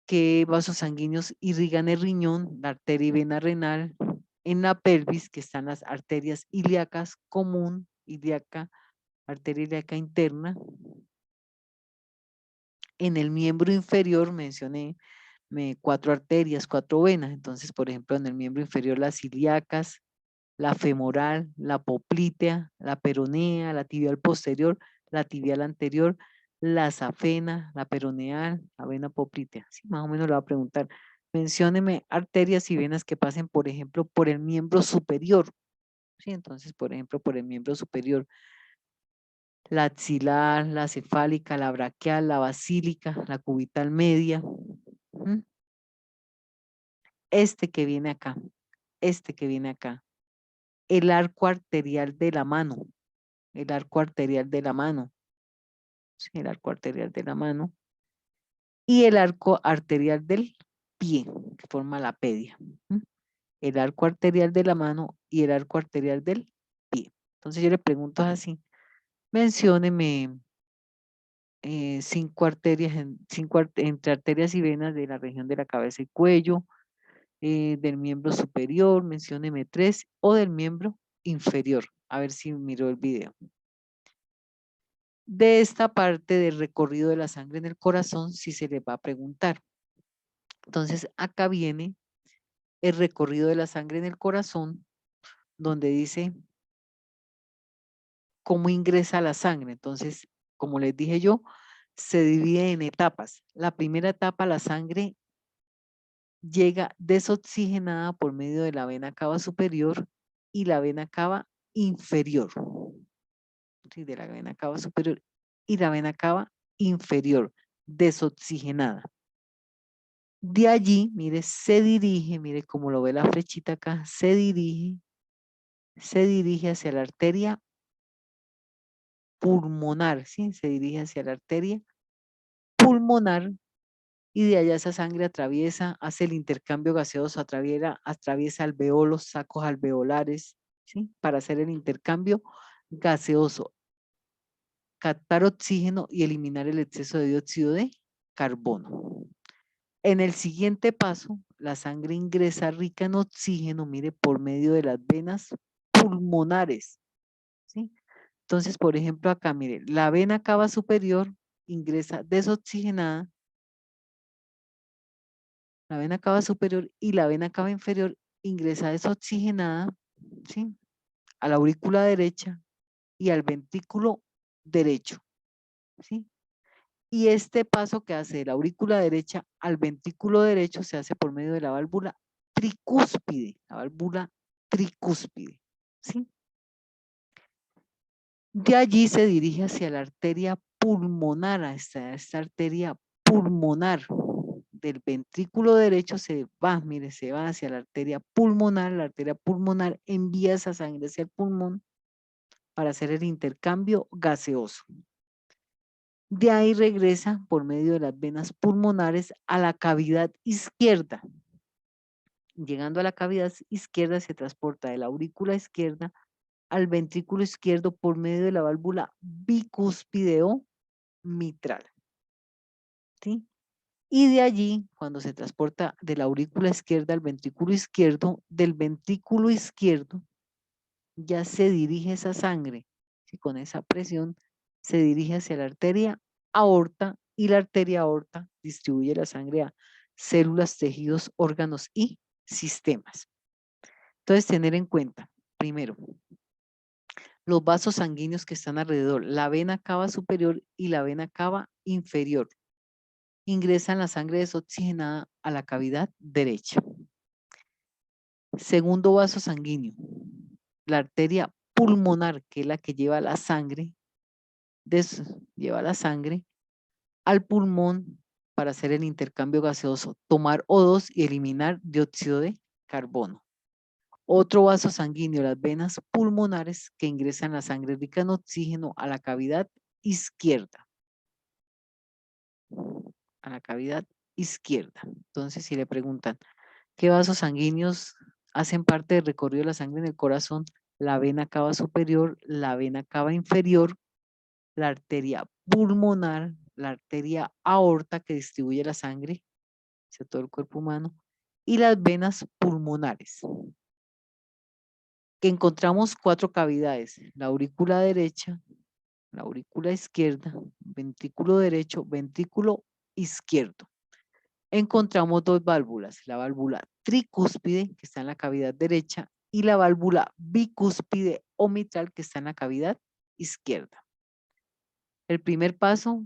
que vasos sanguíneos irrigan el riñón, la arteria y vena renal, en la pelvis, que están las arterias ilíacas común, ilíaca, arteria ilíaca interna. En el miembro inferior mencioné 4 arterias, 4 venas. Entonces, por ejemplo, en el miembro inferior las ilíacas, la femoral, la poplitea, la peronea, la tibial posterior, la tibial anterior, la safena, la peroneal, la vena poplitea. Sí, más o menos le voy a preguntar. Mencióneme arterias y venas que pasen, por ejemplo, por el miembro superior. Sí, entonces, por ejemplo, por el miembro superior, la axilar, la cefálica, la braquial, la basílica, la cubital media. Este que viene acá, este que viene acá, el arco arterial de la mano, el arco arterial de la mano, sí, el arco arterial de la mano, y el arco arterial del pie, que forma la pedia. el arco arterial de la mano y el arco arterial del pie. Entonces yo le pregunto así, mencióneme 5 arterias, entre arterias y venas de la región de la cabeza y cuello, del miembro superior, mencióneme 3, o del miembro inferior. A ver si miró el video. De esta parte del recorrido de la sangre en el corazón, sí se les va a preguntar. Entonces, acá viene el recorrido de la sangre en el corazón, donde dice cómo ingresa la sangre. Entonces, como les dije yo, se divide en etapas. La primera etapa, la sangre llega desoxigenada por medio de la vena cava superior y la vena cava inferior. Sí, de la vena cava superior y la vena cava inferior, desoxigenada. De allí, mire, se dirige, mire cómo lo ve la flechita acá, se dirige hacia la arteria pulmonar, ¿sí? Se dirige hacia la arteria pulmonar y de allá esa sangre atraviesa, hace el intercambio gaseoso, atraviesa alveolos, sacos alveolares, ¿sí? Para hacer el intercambio gaseoso, captar oxígeno y eliminar el exceso de dióxido de carbono. En el siguiente paso, la sangre ingresa rica en oxígeno, mire, por medio de las venas pulmonares, ¿sí? Entonces, por ejemplo, acá, mire, la vena cava superior ingresa desoxigenada, la vena cava superior y la vena cava inferior ingresa desoxigenada, ¿sí? A la aurícula derecha y al ventrículo derecho, ¿sí? Y este paso que hace de la aurícula derecha al ventrículo derecho se hace por medio de la válvula tricúspide, ¿sí? De allí se dirige hacia la arteria pulmonar, a esta arteria pulmonar del ventrículo derecho se va, mire, se va hacia la arteria pulmonar envía esa sangre hacia el pulmón para hacer el intercambio gaseoso. De ahí regresa por medio de las venas pulmonares a la cavidad izquierda. Llegando a la cavidad izquierda se transporta de la aurícula izquierda al ventrículo izquierdo por medio de la válvula bicúspide mitral, ¿sí? Y de allí, cuando se transporta de la aurícula izquierda al ventrículo izquierdo, del ventrículo izquierdo ya se dirige esa sangre, ¿sí? Con esa presión se dirige hacia la arteria aorta y la arteria aorta distribuye la sangre a células, tejidos, órganos y sistemas. Entonces, tener en cuenta, primero, los vasos sanguíneos que están alrededor, la vena cava superior y la vena cava inferior. Ingresan la sangre desoxigenada a la cavidad derecha. Segundo vaso sanguíneo, la arteria pulmonar, que es la que lleva la sangre, al pulmón para hacer el intercambio gaseoso, tomar O2 y eliminar dióxido de carbono. Otro vaso sanguíneo, las venas pulmonares que ingresan la sangre rica en oxígeno a la cavidad izquierda. A la cavidad izquierda. Entonces, si le preguntan, ¿qué vasos sanguíneos hacen parte del recorrido de la sangre en el corazón? La vena cava superior, la vena cava inferior, la arteria pulmonar, la arteria aorta que distribuye la sangre hacia todo el cuerpo humano y las venas pulmonares. Que encontramos 4 cavidades, la aurícula derecha, la aurícula izquierda, ventrículo derecho, ventrículo izquierdo. Encontramos 2 válvulas, la válvula tricúspide que está en la cavidad derecha y la válvula bicúspide o mitral que está en la cavidad izquierda. El primer paso,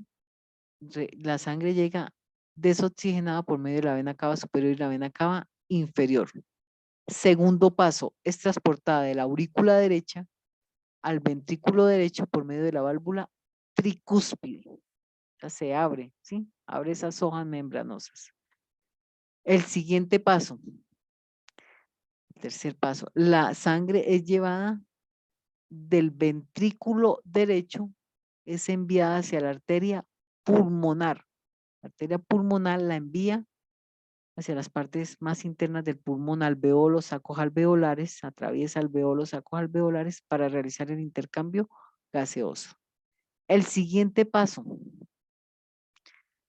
la sangre llega desoxigenada por medio de la vena cava superior y la vena cava inferior. Segundo paso, es transportada de la aurícula derecha al ventrículo derecho por medio de la válvula tricúspide. Ya se abre, ¿sí? Abre esas hojas membranosas. El siguiente paso, tercer paso, la sangre es llevada del ventrículo derecho, es enviada hacia la arteria pulmonar. La arteria pulmonar la envía hacia las partes más internas del pulmón, alveolos, sacos alveolares, atraviesa alveolos, sacos alveolares para realizar el intercambio gaseoso. El siguiente paso,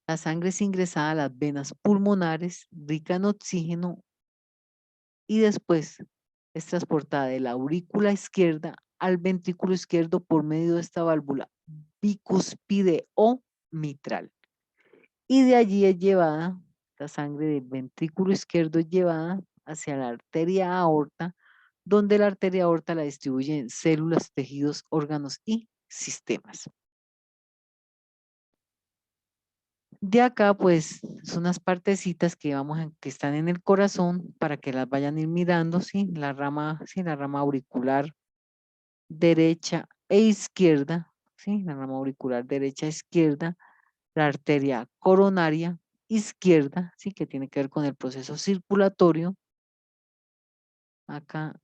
la sangre es ingresada a las venas pulmonares, rica en oxígeno, y después es transportada de la aurícula izquierda al ventrículo izquierdo por medio de esta válvula bicúspide o mitral. Y de allí es llevada, la sangre del ventrículo izquierdo es llevada hacia la arteria aorta, donde la arteria aorta la distribuye en células, tejidos, órganos y sistemas. De acá, pues, son unas partecitas que que están en el corazón para que las vayan ir mirando, ¿sí? La rama auricular derecha e izquierda, ¿sí? La rama auricular derecha e izquierda, la arteria coronaria izquierda, ¿sí? Que tiene que ver con el proceso circulatorio. Acá,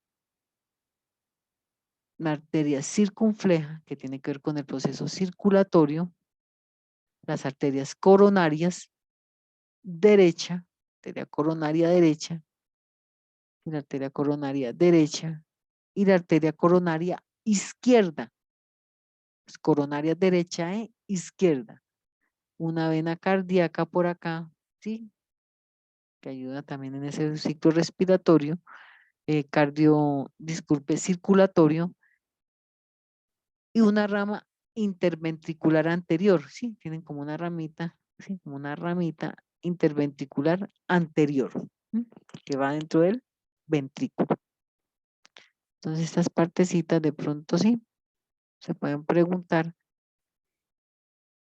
la arteria circunfleja, que tiene que ver con el proceso circulatorio, las arterias coronarias derecha, arteria coronaria derecha, y la arteria coronaria derecha, y la arteria coronaria izquierda, pues, coronaria derecha e izquierda. Una vena cardíaca por acá, ¿sí? Que ayuda también en ese ciclo respiratorio, circulatorio, y una rama interventricular anterior, ¿sí? Tienen como una ramita, ¿sí? Como una ramita interventricular anterior, ¿sí? Que va dentro del ventrículo. Entonces estas partecitas de pronto sí se pueden preguntar.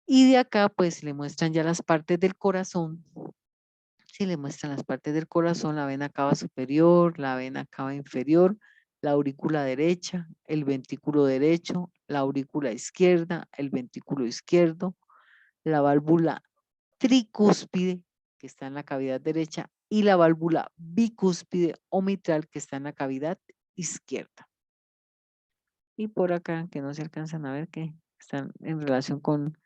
Y de acá pues le muestran ya las partes del corazón. Sí, le muestran las partes del corazón, la vena cava superior, la vena cava inferior, la aurícula derecha, el ventrículo derecho, la aurícula izquierda, el ventrículo izquierdo, la válvula tricúspide, que está en la cavidad derecha, y la válvula bicúspide o mitral, que está en la cavidad izquierda. Y por acá, que no se alcanzan a ver, que están en relación con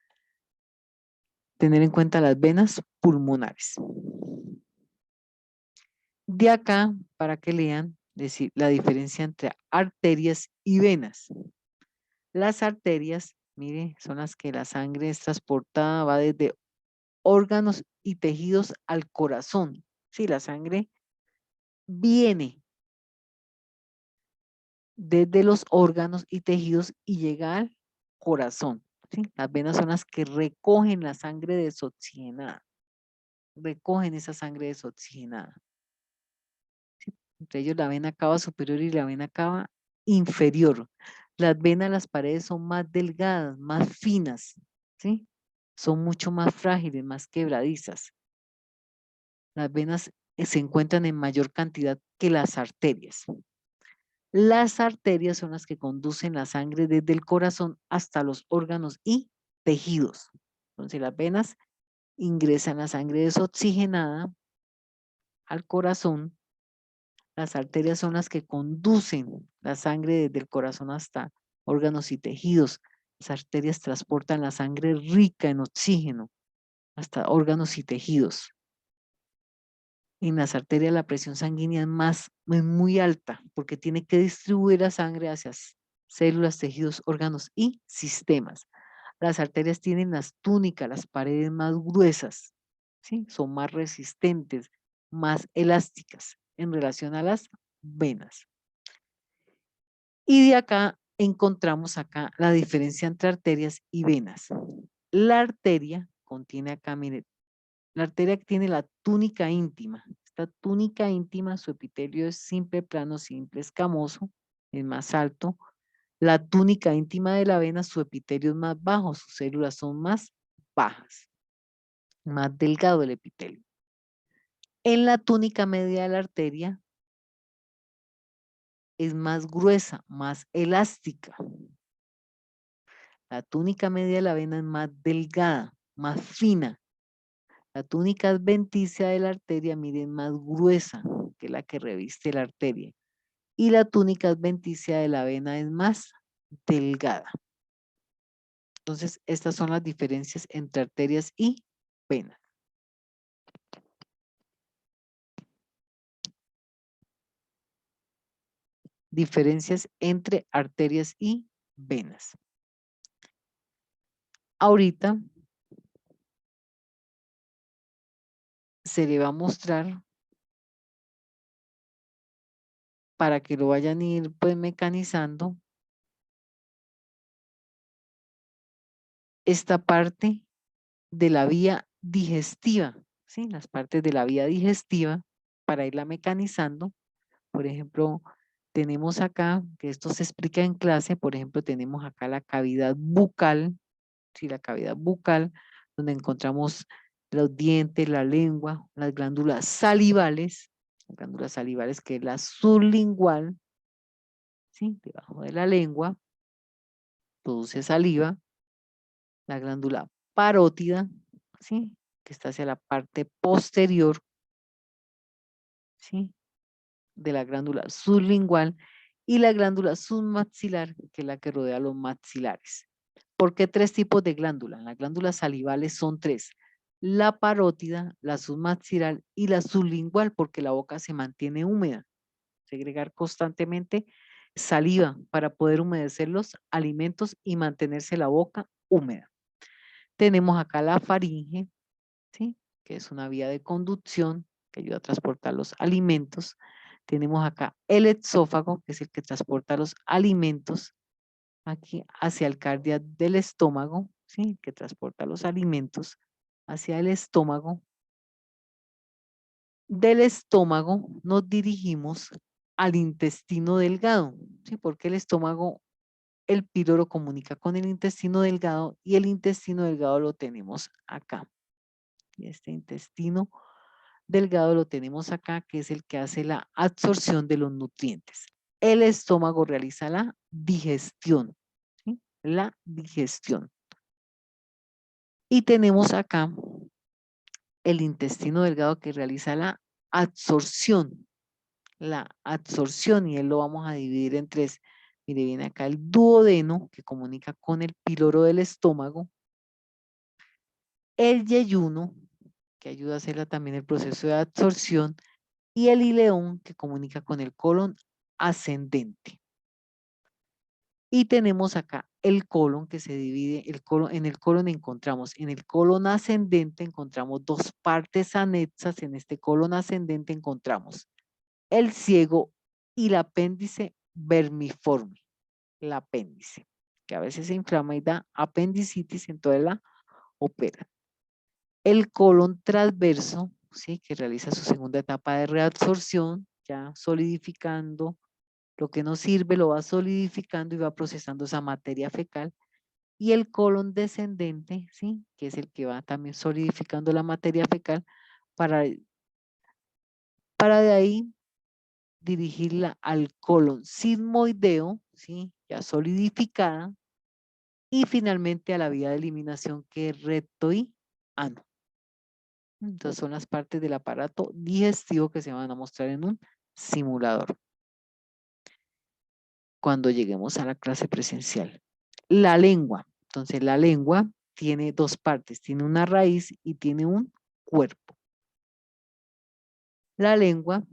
tener en cuenta las venas pulmonares. De acá, para que lean, decir la diferencia entre arterias y venas. Las arterias, mire, son las que la sangre es transportada, va desde órganos y tejidos al corazón. Sí, la sangre viene desde los órganos y tejidos y llega al corazón. ¿Sí? Las venas son las que recogen la sangre desoxigenada. Recogen esa sangre desoxigenada. ¿Sí? Entre ellos la vena cava superior y la vena cava inferior. Las venas, las paredes son más delgadas, más finas, ¿sí? Son mucho más frágiles, más quebradizas. Las venas se encuentran en mayor cantidad que las arterias. Las arterias son las que conducen la sangre desde el corazón hasta los órganos y tejidos. Entonces las venas ingresan la sangre desoxigenada al corazón. Las arterias son las que conducen la sangre desde el corazón hasta órganos y tejidos. Las arterias transportan la sangre rica en oxígeno hasta órganos y tejidos. En las arterias la presión sanguínea es muy alta porque tiene que distribuir la sangre hacia células, tejidos, órganos y sistemas. Las arterias tienen las túnicas, las paredes más gruesas, ¿sí? Son más resistentes, más elásticas en relación a las venas. Y de acá encontramos acá la diferencia entre arterias y venas. La arteria contiene acá, mire, la arteria tiene la túnica íntima. Esta túnica íntima, su epitelio es simple, plano, simple, escamoso, es más alto. La túnica íntima de la vena, su epitelio es más bajo, sus células son más bajas, más delgado el epitelio. En la túnica media de la arteria es más gruesa, más elástica. La túnica media de la vena es más delgada, más fina. La túnica adventicia de la arteria, miren, más gruesa que la que reviste la arteria. Y la túnica adventicia de la vena es más delgada. Entonces, estas son las diferencias entre arterias y venas. Diferencias entre arterias y venas. Ahorita se le va a mostrar para que lo vayan a ir pues mecanizando esta parte de la vía digestiva, ¿sí? Las partes de la vía digestiva para irla mecanizando. Por ejemplo, tenemos acá, que esto se explica en clase, por ejemplo, tenemos acá la cavidad bucal, ¿sí? La cavidad bucal, donde encontramos los dientes, la lengua, las glándulas salivales que es la sublingual, ¿sí? Debajo de la lengua, produce saliva, la glándula parótida, ¿sí? Que está hacia la parte posterior, ¿sí? De la glándula sublingual y la glándula submaxilar, que es la que rodea los maxilares. ¿Por qué tres tipos de glándulas? Las glándulas salivales son tres. La parótida, la submaxilar y la sublingual, porque la boca se mantiene húmeda. Segregar constantemente saliva para poder humedecer los alimentos y mantenerse la boca húmeda. Tenemos acá la faringe, ¿sí? Que es una vía de conducción que ayuda a transportar los alimentos. Tenemos acá el esófago, que es el que transporta los alimentos aquí hacia el cardia del estómago, ¿sí? Que transporta los alimentos hacia el estómago. Del estómago nos dirigimos al intestino delgado, ¿sí? Porque el estómago, el píloro comunica con el intestino delgado y el intestino delgado lo tenemos acá. Y este intestino delgado lo tenemos acá, que es el que hace la absorción de los nutrientes. El estómago realiza la digestión, ¿sí? La digestión. Y tenemos acá el intestino delgado que realiza la absorción, y él lo vamos a dividir en tres. Mire, viene acá el duodeno, que comunica con el píloro del estómago, el yeyuno, que ayuda a hacer también el proceso de absorción, y el ileón, que comunica con el colon ascendente. Y tenemos acá el colon, que se divide, en el colon encontramos, en el colon ascendente encontramos dos partes anexas, en este colon ascendente encontramos el ciego y el apéndice vermiforme, el apéndice, que a veces se inflama y da apendicitis, entonces la opera. El colon transverso, ¿sí? Que realiza su segunda etapa de reabsorción, ya solidificando lo que no sirve, lo va solidificando y va procesando esa materia fecal. Y el colon descendente, ¿sí? Que es el que va también solidificando la materia fecal para de ahí dirigirla al colon sigmoideo, ¿sí? Ya solidificada, y finalmente a la vía de eliminación que es recto y ano. Entonces son las partes del aparato digestivo que se van a mostrar en un simulador cuando lleguemos a la clase presencial. La lengua. Entonces la lengua tiene dos partes, tiene una raíz y tiene un cuerpo. La lengua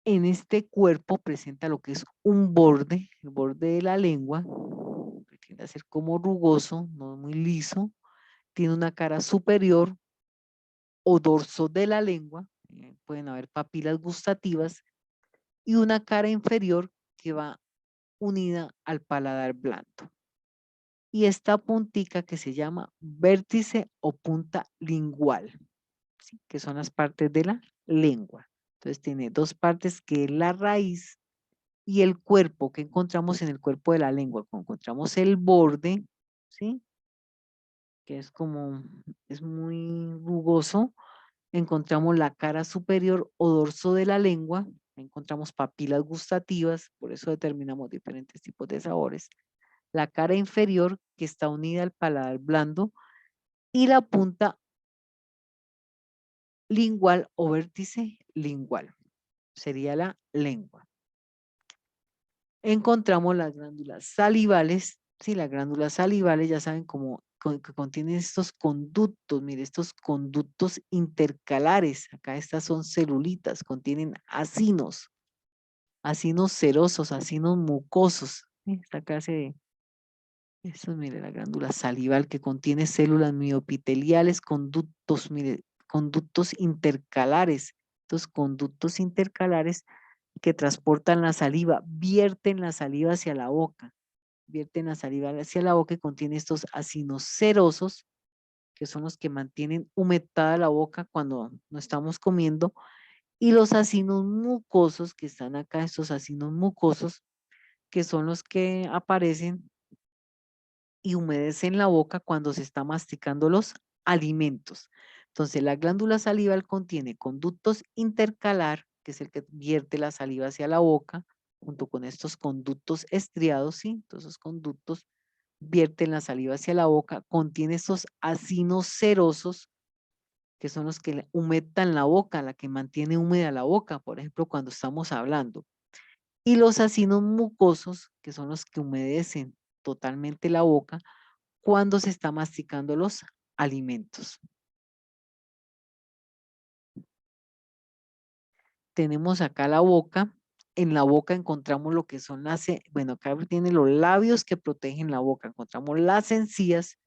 en este cuerpo presenta lo que es un borde, el borde de la lengua, que tiende a ser como rugoso, no muy liso, tiene una cara superior o dorso de la lengua, pueden haber papilas gustativas, y una cara inferior que va unida al paladar blando. Y esta puntica que se llama vértice o punta lingual, ¿sí? Que son las partes de la lengua. Entonces tiene dos partes, que es la raíz y el cuerpo. Que encontramos en el cuerpo de la lengua? Encontramos el borde, ¿sí? Que es como, es muy rugoso. Encontramos la cara superior o dorso de la lengua, encontramos papilas gustativas, por eso determinamos diferentes tipos de sabores. La cara inferior, que está unida al paladar blando, y la punta lingual o vértice lingual, sería la lengua. Encontramos las glándulas salivales, sí, las glándulas salivales ya saben cómo que contienen estos conductos, mire, estos conductos intercalares. Acá estas son celulitas, contienen acinos, acinos serosos, acinos mucosos. ¿Sí? Esta clase de, esto, mire, la glándula salival que contiene células miopiteliales, conductos, mire, conductos intercalares. Estos conductos intercalares que transportan la saliva, vierten la saliva hacia la boca, vierten la saliva hacia la boca y contiene estos acinos serosos, que son los que mantienen humectada la boca cuando no estamos comiendo, y los acinos mucosos que están acá, estos acinos mucosos, que son los que aparecen y humedecen la boca cuando se está masticando los alimentos. Entonces, la glándula salival contiene conductos intercalar, que es el que vierte la saliva hacia la boca, junto con estos conductos estriados, ¿sí? Todos esos conductos vierten la saliva hacia la boca, contiene estos acinos serosos, que son los que humectan la boca, la que mantiene húmeda la boca, por ejemplo, cuando estamos hablando. Y los acinos mucosos, que son los que humedecen totalmente la boca, cuando se está masticando los alimentos. Tenemos acá la boca. En la boca encontramos lo que son las, bueno, acá tiene los labios que protegen la boca. Encontramos las encías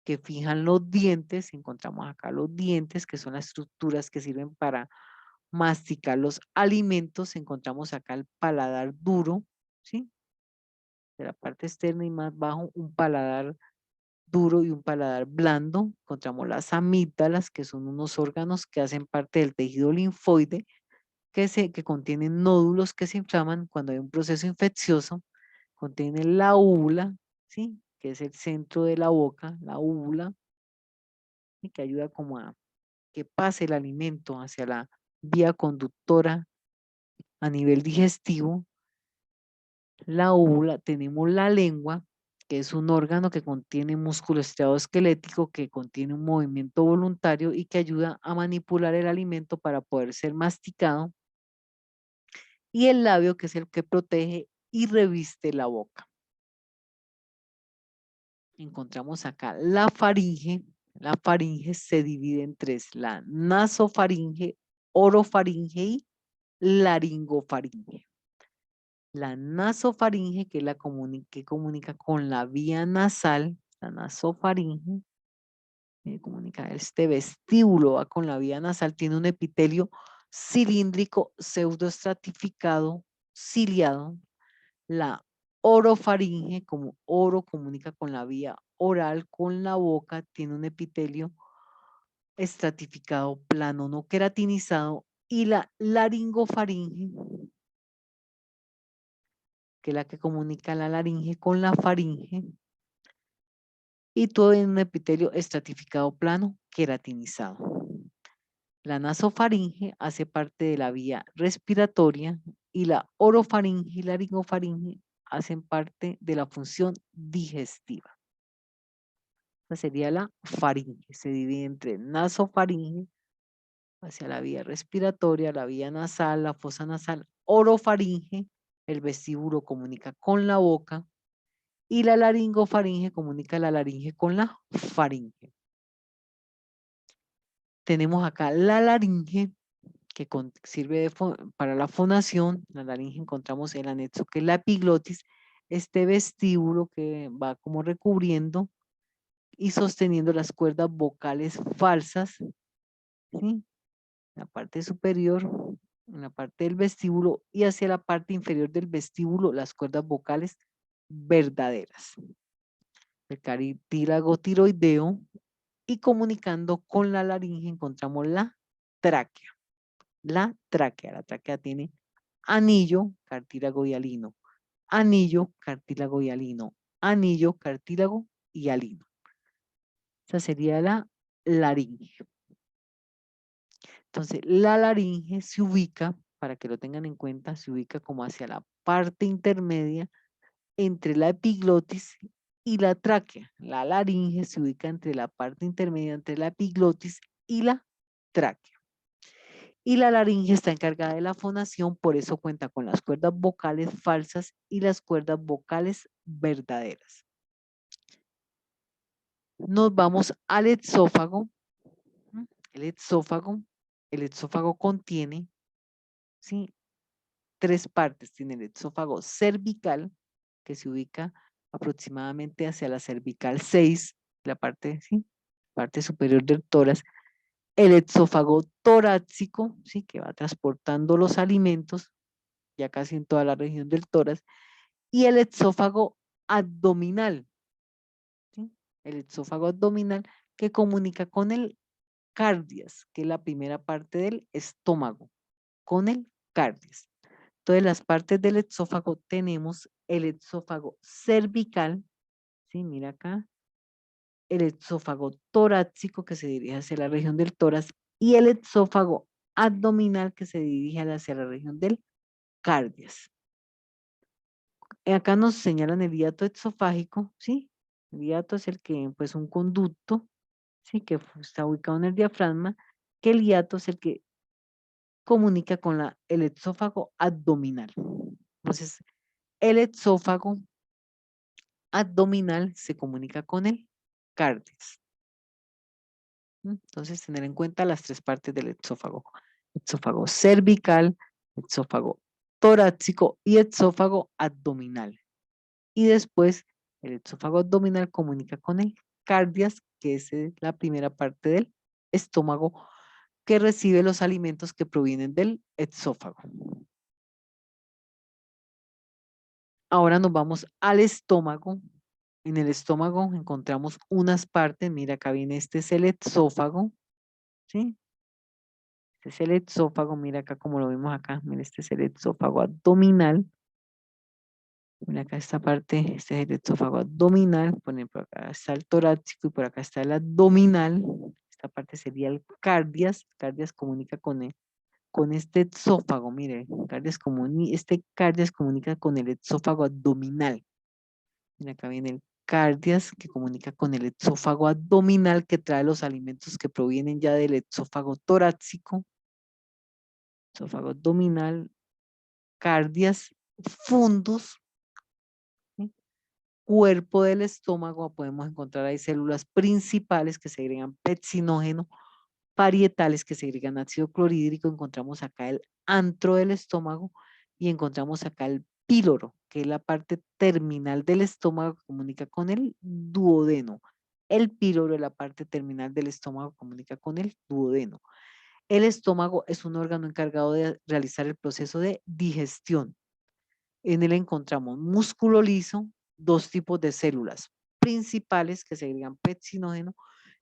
que fijan los dientes. Encontramos acá los dientes, que son las estructuras que sirven para masticar los alimentos. Encontramos acá el paladar duro, ¿sí? De la parte externa y más bajo, un paladar duro y un paladar blando. Encontramos las amígdalas, que son unos órganos que hacen parte del tejido linfoide, que contienen nódulos que se inflaman cuando hay un proceso infeccioso. Contiene la úvula, ¿sí? Que es el centro de la boca, la úvula, y que ayuda como a que pase el alimento hacia la vía conductora a nivel digestivo. La úvula, tenemos la lengua, que es un órgano que contiene músculo estriado esquelético, que contiene un movimiento voluntario y que ayuda a manipular el alimento para poder ser masticado. Y el labio, que es el que protege y reviste la boca. Encontramos acá la faringe. La faringe se divide en tres: la nasofaringe, orofaringe y laringofaringe. La nasofaringe, que es la que comunica con la vía nasal, la nasofaringe, comunica este vestíbulo, va con la vía nasal, tiene un epitelio cilíndrico pseudoestratificado, ciliado. La orofaringe, como oro comunica con la vía oral, con la boca, tiene un epitelio estratificado, plano, no queratinizado. Y la laringofaringe, que es la que comunica la laringe con la faringe, y todo en un epitelio estratificado, plano, queratinizado. La nasofaringe hace parte de la vía respiratoria y la orofaringe y laringofaringe hacen parte de la función digestiva. Esta sería la faringe. Se divide entre nasofaringe, hacia la vía respiratoria, la vía nasal, la fosa nasal, orofaringe, el vestíbulo comunica con la boca, y la laringofaringe comunica la laringe con la faringe. Tenemos acá la laringe, que sirve para la fonación. La laringe encontramos el anexo, que es la epiglotis, este vestíbulo que va como recubriendo y sosteniendo las cuerdas vocales falsas, ¿sí? La parte superior, en la parte del vestíbulo, y hacia la parte inferior del vestíbulo, las cuerdas vocales verdaderas. El cartílago tiroideo, y comunicando con la laringe encontramos la tráquea. La tráquea tiene anillo, cartílago y alino. Anillo, cartílago y alino. Anillo, cartílago y alino. Esa sería la laringe. Entonces, la laringe se ubica, para que lo tengan en cuenta, se ubica como hacia la parte intermedia entre la epiglotis y la tráquea. La laringe se ubica entre la parte intermedia entre la epiglotis y la tráquea. Y la laringe está encargada de la fonación, por eso cuenta con las cuerdas vocales falsas y las cuerdas vocales verdaderas. Nos vamos al exófago. ¿Mm? El exófago contiene, ¿sí? Tres partes. Tiene el exófago cervical, que se ubica aproximadamente hacia la cervical 6, la parte, ¿sí? Parte superior del tórax. El exófago torácico, ¿sí? Que va transportando los alimentos, ya casi en toda la región del tórax. Y el exófago abdominal, ¿sí? El exófago abdominal que comunica con el cardias, que es la primera parte del estómago, con el cardias. Entonces, las partes del exófago tenemos el exófago cervical, ¿sí? Mira acá, el exófago torácico que se dirige hacia la región del tórax y el exófago abdominal que se dirige hacia la región del cardias. Acá nos señalan el hiato exofágico, ¿sí? El hiato es el que, pues, un conducto, ¿sí? Que está ubicado en el diafragma, que el hiato es el que comunica con el exófago abdominal. Entonces, el exófago abdominal se comunica con el cardias. Entonces, tener en cuenta las tres partes del exófago. Exófago cervical, exófago torácico y exófago abdominal. Y después, el exófago abdominal comunica con el cardias, que es la primera parte del estómago que recibe los alimentos que provienen del exófago. Ahora nos vamos al estómago. En el estómago encontramos unas partes. Mira, acá viene, este es el exófago, ¿sí? Este es el exófago, mira acá como lo vemos acá. Mira, este es el exófago abdominal. Mira acá esta parte, este es el esófago abdominal. Por ejemplo, acá está el torácico y por acá está el abdominal. Esta parte sería el cardias. Cardias comunica con este exófago. Mire, este cardias comunica con el exófago abdominal. Mira, acá viene el cardias que comunica con el exófago abdominal que trae los alimentos que provienen ya del exófago torácico. Esófago abdominal, cardias, fundus, ¿sí? Cuerpo del estómago, podemos encontrar ahí células principales que segregan pepsinógeno, parietales que segregan ácido clorhídrico, encontramos acá el antro del estómago y encontramos acá el píloro, que es la parte terminal del estómago que comunica con el duodeno. El píloro es la parte terminal del estómago que comunica con el duodeno. El estómago es un órgano encargado de realizar el proceso de digestión. En él encontramos músculo liso, dos tipos de células principales que segregan pepsinógeno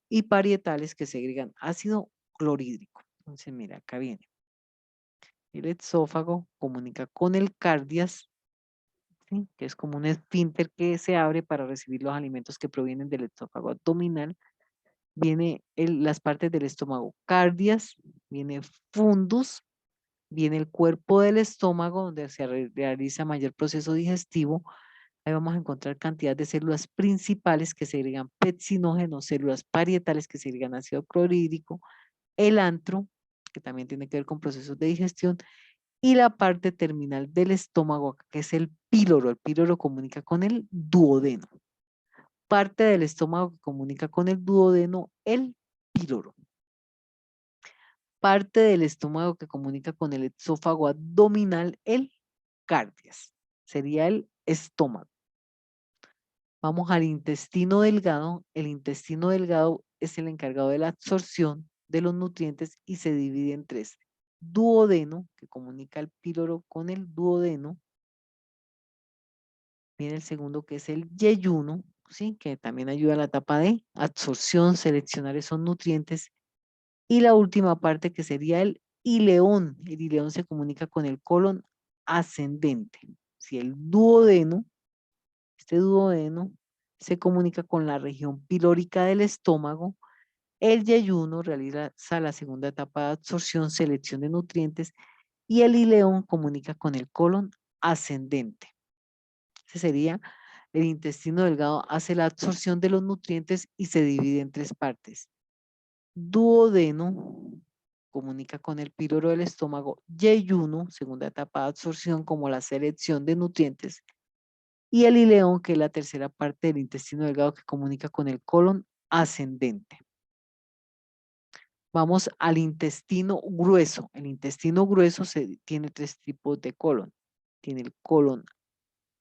y parietales que segregan ácido clorhídrico. Entonces, mira, acá viene. El exófago comunica con el cardias, ¿sí? Que es como un esfínter que se abre para recibir los alimentos que provienen del esófago abdominal. Viene las partes del estómago cardias, viene fundus, viene el cuerpo del estómago, donde se realiza mayor proceso digestivo. Ahí vamos a encontrar cantidad de células principales que segregan pepsinógeno, células parietales que segregan ácido clorhídrico, el antro, que también tiene que ver con procesos de digestión, y la parte terminal del estómago, que es el píloro. El píloro comunica con el duodeno. Parte del estómago que comunica con el duodeno, el píloro. Parte del estómago que comunica con el esófago abdominal, el cardias. Sería el estómago. Vamos al intestino delgado. El intestino delgado es el encargado de la absorción de los nutrientes y se divide en tres. Duodeno, que comunica el píloro con el duodeno. Viene el segundo, que es el yeyuno, ¿sí? Que también ayuda a la etapa de absorción, seleccionar esos nutrientes. Y la última parte, que sería el ileón. El ileón se comunica con el colon ascendente. Si el duodeno, este duodeno, se comunica con la región pilórica del estómago, el yeyuno realiza la segunda etapa de absorción, selección de nutrientes, y el ileón comunica con el colon ascendente. Ese sería el intestino delgado, hace la absorción de los nutrientes y se divide en tres partes. Duodeno comunica con el píloro del estómago, yeyuno, segunda etapa de absorción como la selección de nutrientes, y el ileón, que es la tercera parte del intestino delgado que comunica con el colon ascendente. Vamos al intestino grueso. El intestino grueso tiene 3 tipos de colon. Tiene el colon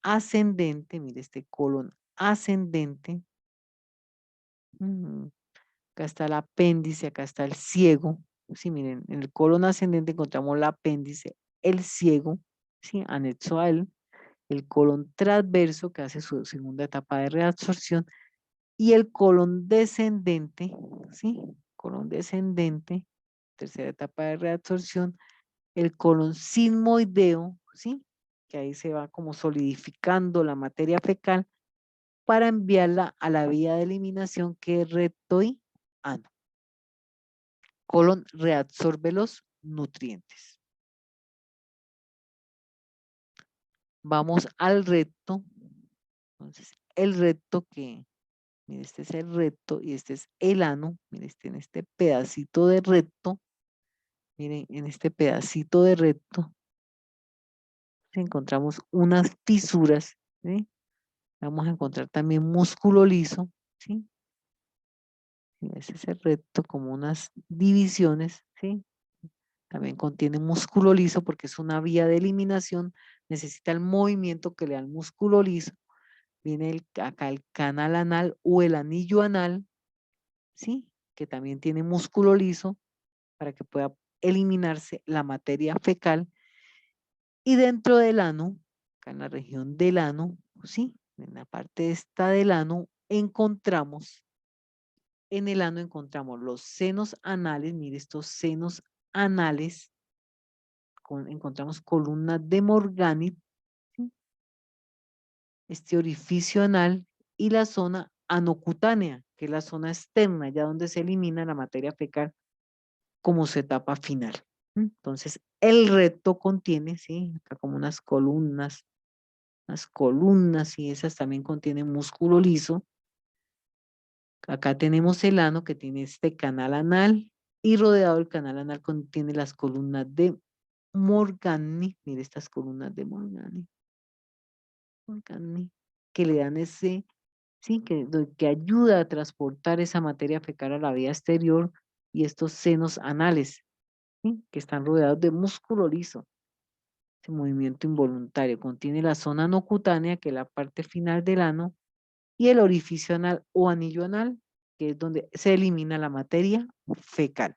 ascendente, mire este colon ascendente. Acá está el apéndice, acá está el ciego. Sí, miren, en el colon ascendente encontramos el apéndice, el ciego, ¿sí? Anexo a él, el colon transverso que hace su segunda etapa de reabsorción y el colon descendente, ¿sí? Colon descendente, tercera etapa de reabsorción, el colon sigmoideo, ¿sí? Que ahí se va como solidificando la materia fecal para enviarla a la vía de eliminación que es recto y ano. Colon reabsorbe los nutrientes. Vamos al recto. Entonces, el recto mire, este es el recto y este es el ano. Mire, en este pedacito de recto, miren, en este pedacito de recto encontramos unas fisuras, ¿sí? Vamos a encontrar también músculo liso, ¿sí? Ese es el recto, como unas divisiones, ¿sí? También contiene músculo liso porque es una vía de eliminación, necesita el movimiento que le da el músculo liso. Viene acá el canal anal o el anillo anal, ¿sí? Que también tiene músculo liso para que pueda eliminarse la materia fecal. Y dentro del ano, acá en la región del ano, ¿sí? En la parte esta del ano en el ano encontramos los senos anales, mire estos senos anales, encontramos columnas de Morgani, ¿sí? Este orificio anal y la zona anocutánea, que es la zona externa, ya donde se elimina la materia fecal como su etapa final. Entonces, el recto contiene, ¿sí? Acá como unas columnas y esas también contienen músculo liso. Acá tenemos el ano que tiene este canal anal y rodeado del canal anal contiene las columnas de Morgani. Mire estas columnas de Morgani. Que le dan ese, sí, que ayuda a transportar esa materia fecal a la vía exterior y estos senos anales, ¿sí? Que están rodeados de músculo liso. Ese movimiento involuntario contiene la zona no cutánea, que es la parte final del ano, y el orificio anal o anillo anal, que es donde se elimina la materia fecal.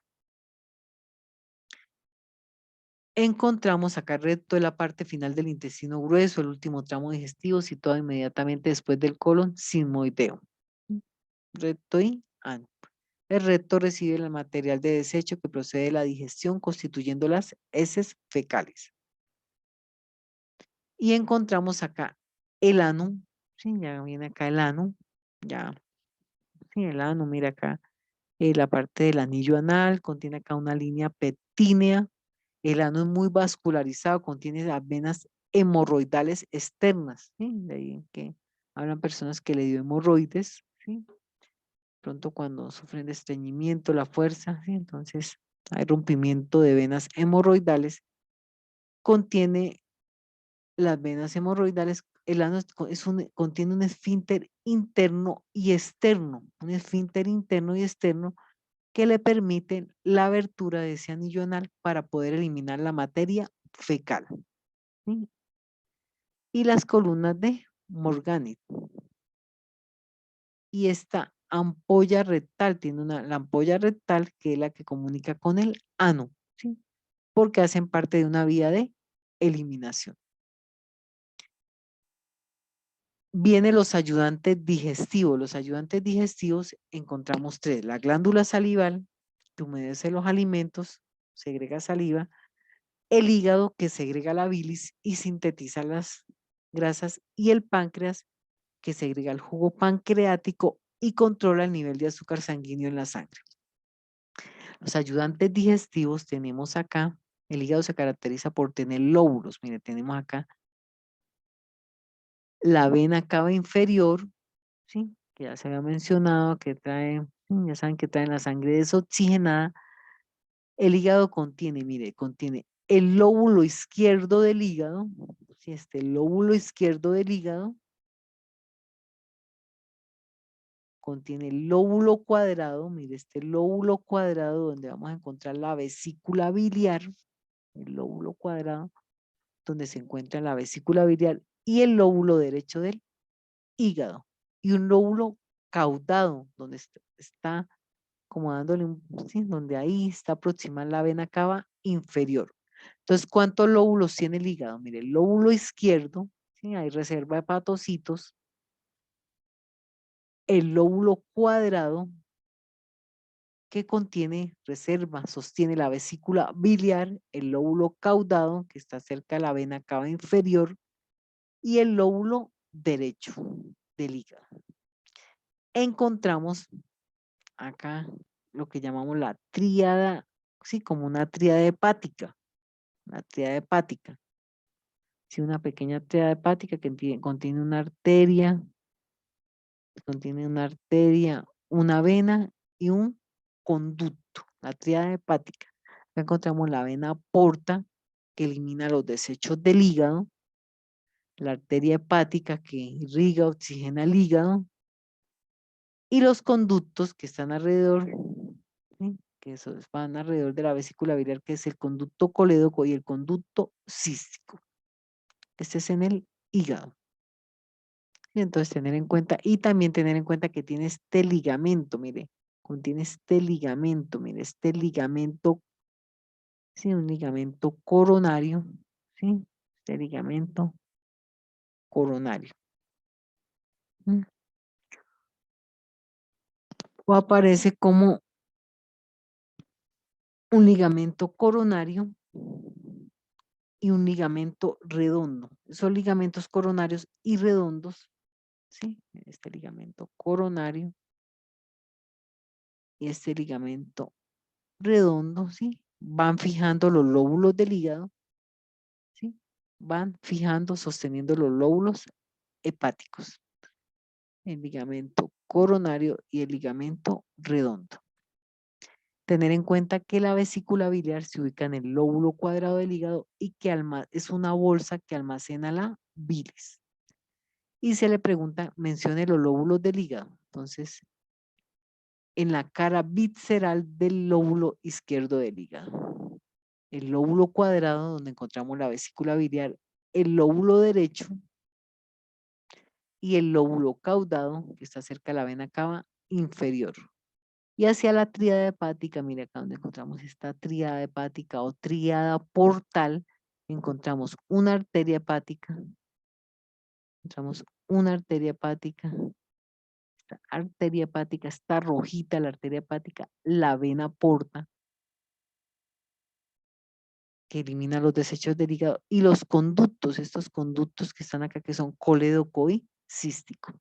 Encontramos acá recto de la parte final del intestino grueso, el último tramo digestivo situado inmediatamente después del colon sigmoideo. Recto y ano. El recto recibe el material de desecho que procede de la digestión constituyendo las heces fecales. Y encontramos acá el ano, sí, ya viene acá el ano, ya, sí, el ano, mira acá, la parte del anillo anal, contiene acá una línea pectínea, el ano es muy vascularizado, contiene las venas hemorroidales externas, ¿sí? De ahí que hablan personas que le dio hemorroides, ¿sí? Pronto cuando sufren de estreñimiento, la fuerza, ¿sí? Entonces hay rompimiento de venas hemorroidales, contiene las venas hemorroidales, el ano contiene un esfínter interno y externo, un esfínter interno y externo que le permiten la abertura de ese anillo anal para poder eliminar la materia fecal. ¿Sí? Y las columnas de Morgani. Y esta ampolla rectal, tiene la ampolla rectal que es la que comunica con el ano, ¿sí? Porque hacen parte de una vía de eliminación. Vienen los ayudantes digestivos. Los ayudantes digestivos encontramos 3. La glándula salival, que humedece los alimentos, segrega saliva. El hígado, que segrega la bilis y sintetiza las grasas. Y el páncreas, que segrega el jugo pancreático y controla el nivel de azúcar sanguíneo en la sangre. Los ayudantes digestivos tenemos acá, el hígado se caracteriza por tener lóbulos. Mire, tenemos acá la vena cava inferior, ¿sí? Que ya se había mencionado, que trae, ya saben que trae la sangre desoxigenada. El hígado contiene, mire, contiene el lóbulo izquierdo del hígado, ¿sí? El lóbulo izquierdo del hígado contiene el lóbulo cuadrado, mire este lóbulo cuadrado donde vamos a encontrar la vesícula biliar, el lóbulo cuadrado, donde se encuentra la vesícula biliar y el lóbulo derecho del hígado, y un lóbulo caudado, donde está como dándole sí, donde ahí está aproximada la vena cava inferior. Entonces, ¿cuántos lóbulos tiene el hígado? Mire, el lóbulo izquierdo, ¿sí? Hay reserva de hepatocitos, el lóbulo cuadrado, que contiene reserva, sostiene la vesícula biliar, el lóbulo caudado, que está cerca de la vena cava inferior, y el lóbulo derecho del hígado. Encontramos acá lo que llamamos la tríada, sí, como una tríada hepática, una tríada hepática. Sí, una pequeña tríada hepática que contiene una arteria, una vena y un conducto, la tríada hepática. Acá encontramos la vena porta, que elimina los desechos del hígado, la arteria hepática que irriga, oxigena el hígado, y los conductos que están alrededor, ¿sí? Que van alrededor de la vesícula biliar, que es el conducto colédoco y el conducto cístico. Este es en el hígado. Y entonces tener en cuenta, y también tener en cuenta que tiene este ligamento, mire, contiene este ligamento, sí, un ligamento coronario, sí, este ligamento coronario. ¿Mm? O aparece como un ligamento coronario y un ligamento redondo. Son ligamentos coronarios y redondos, ¿sí? Este ligamento coronario y este ligamento redondo, ¿sí? Van fijando los lóbulos del hígado, ¿sí? Van fijando, sosteniendo los lóbulos hepáticos. El ligamento coronario y el ligamento redondo. Tener en cuenta que la vesícula biliar se ubica en el lóbulo cuadrado del hígado y que es una bolsa que almacena la bilis. Y se le pregunta, mencione los lóbulos del hígado. Entonces, en la cara visceral del lóbulo izquierdo del hígado. El lóbulo cuadrado, donde encontramos la vesícula biliar, el lóbulo derecho y el lóbulo caudado, que está cerca de la vena cava inferior. Y hacia la tríada hepática, mira acá donde encontramos esta tríada hepática o tríada portal, encontramos una arteria hepática, esta arteria hepática está rojita, la arteria hepática, la vena porta, que elimina los desechos del hígado, y los conductos, estos conductos que están acá, que son colédoco y cístico.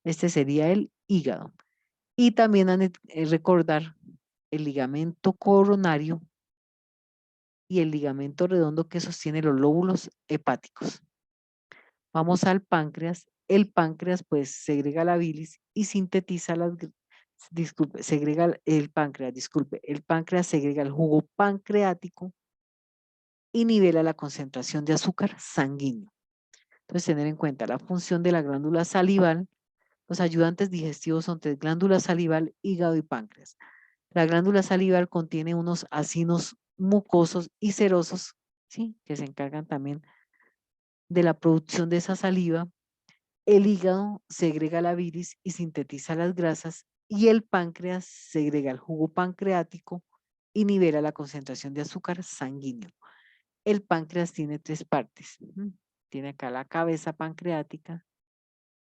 Este sería el hígado. Y también recordar el ligamento coronario y el ligamento redondo que sostiene los lóbulos hepáticos. Vamos al páncreas. El páncreas pues segrega la bilis y sintetiza el páncreas segrega el jugo pancreático y nivela la concentración de azúcar sanguíneo. Entonces, tener en cuenta la función de la glándula salival. Los ayudantes digestivos son tres: glándula salival, hígado y páncreas. La glándula salival contiene unos acinos mucosos y serosos, ¿sí? Que se encargan también de la producción de esa saliva. El hígado segrega la bilis y sintetiza las grasas, y el páncreas segrega el jugo pancreático y nivela la concentración de azúcar sanguíneo. El páncreas tiene tres partes. Tiene acá la cabeza pancreática,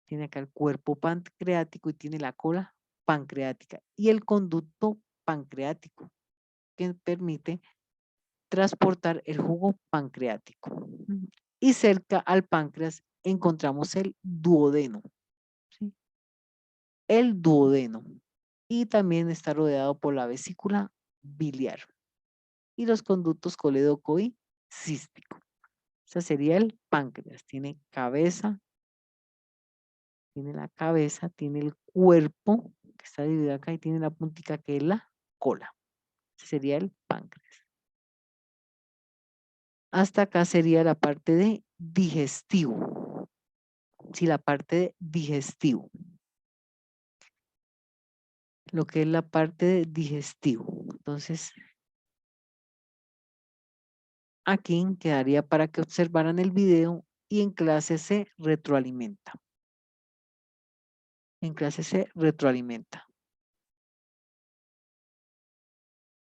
tiene acá el cuerpo pancreático y tiene la cola pancreática y el conducto pancreático que permite transportar el jugo pancreático. Y cerca al páncreas encontramos el duodeno. ¿Sí? El duodeno. Y también está rodeado por la vesícula biliar y los conductos colédoco y cístico. Ese sería el páncreas. Tiene cabeza, tiene la cabeza, tiene el cuerpo, que está dividido acá, y tiene la puntica que es la cola. Ese sería el páncreas. Hasta acá sería la parte de digestivo. Sí, la parte de digestivo. lo que es la parte de digestivo. Entonces, aquí quedaría para que observaran el video y en clase se retroalimenta. En clase se retroalimenta.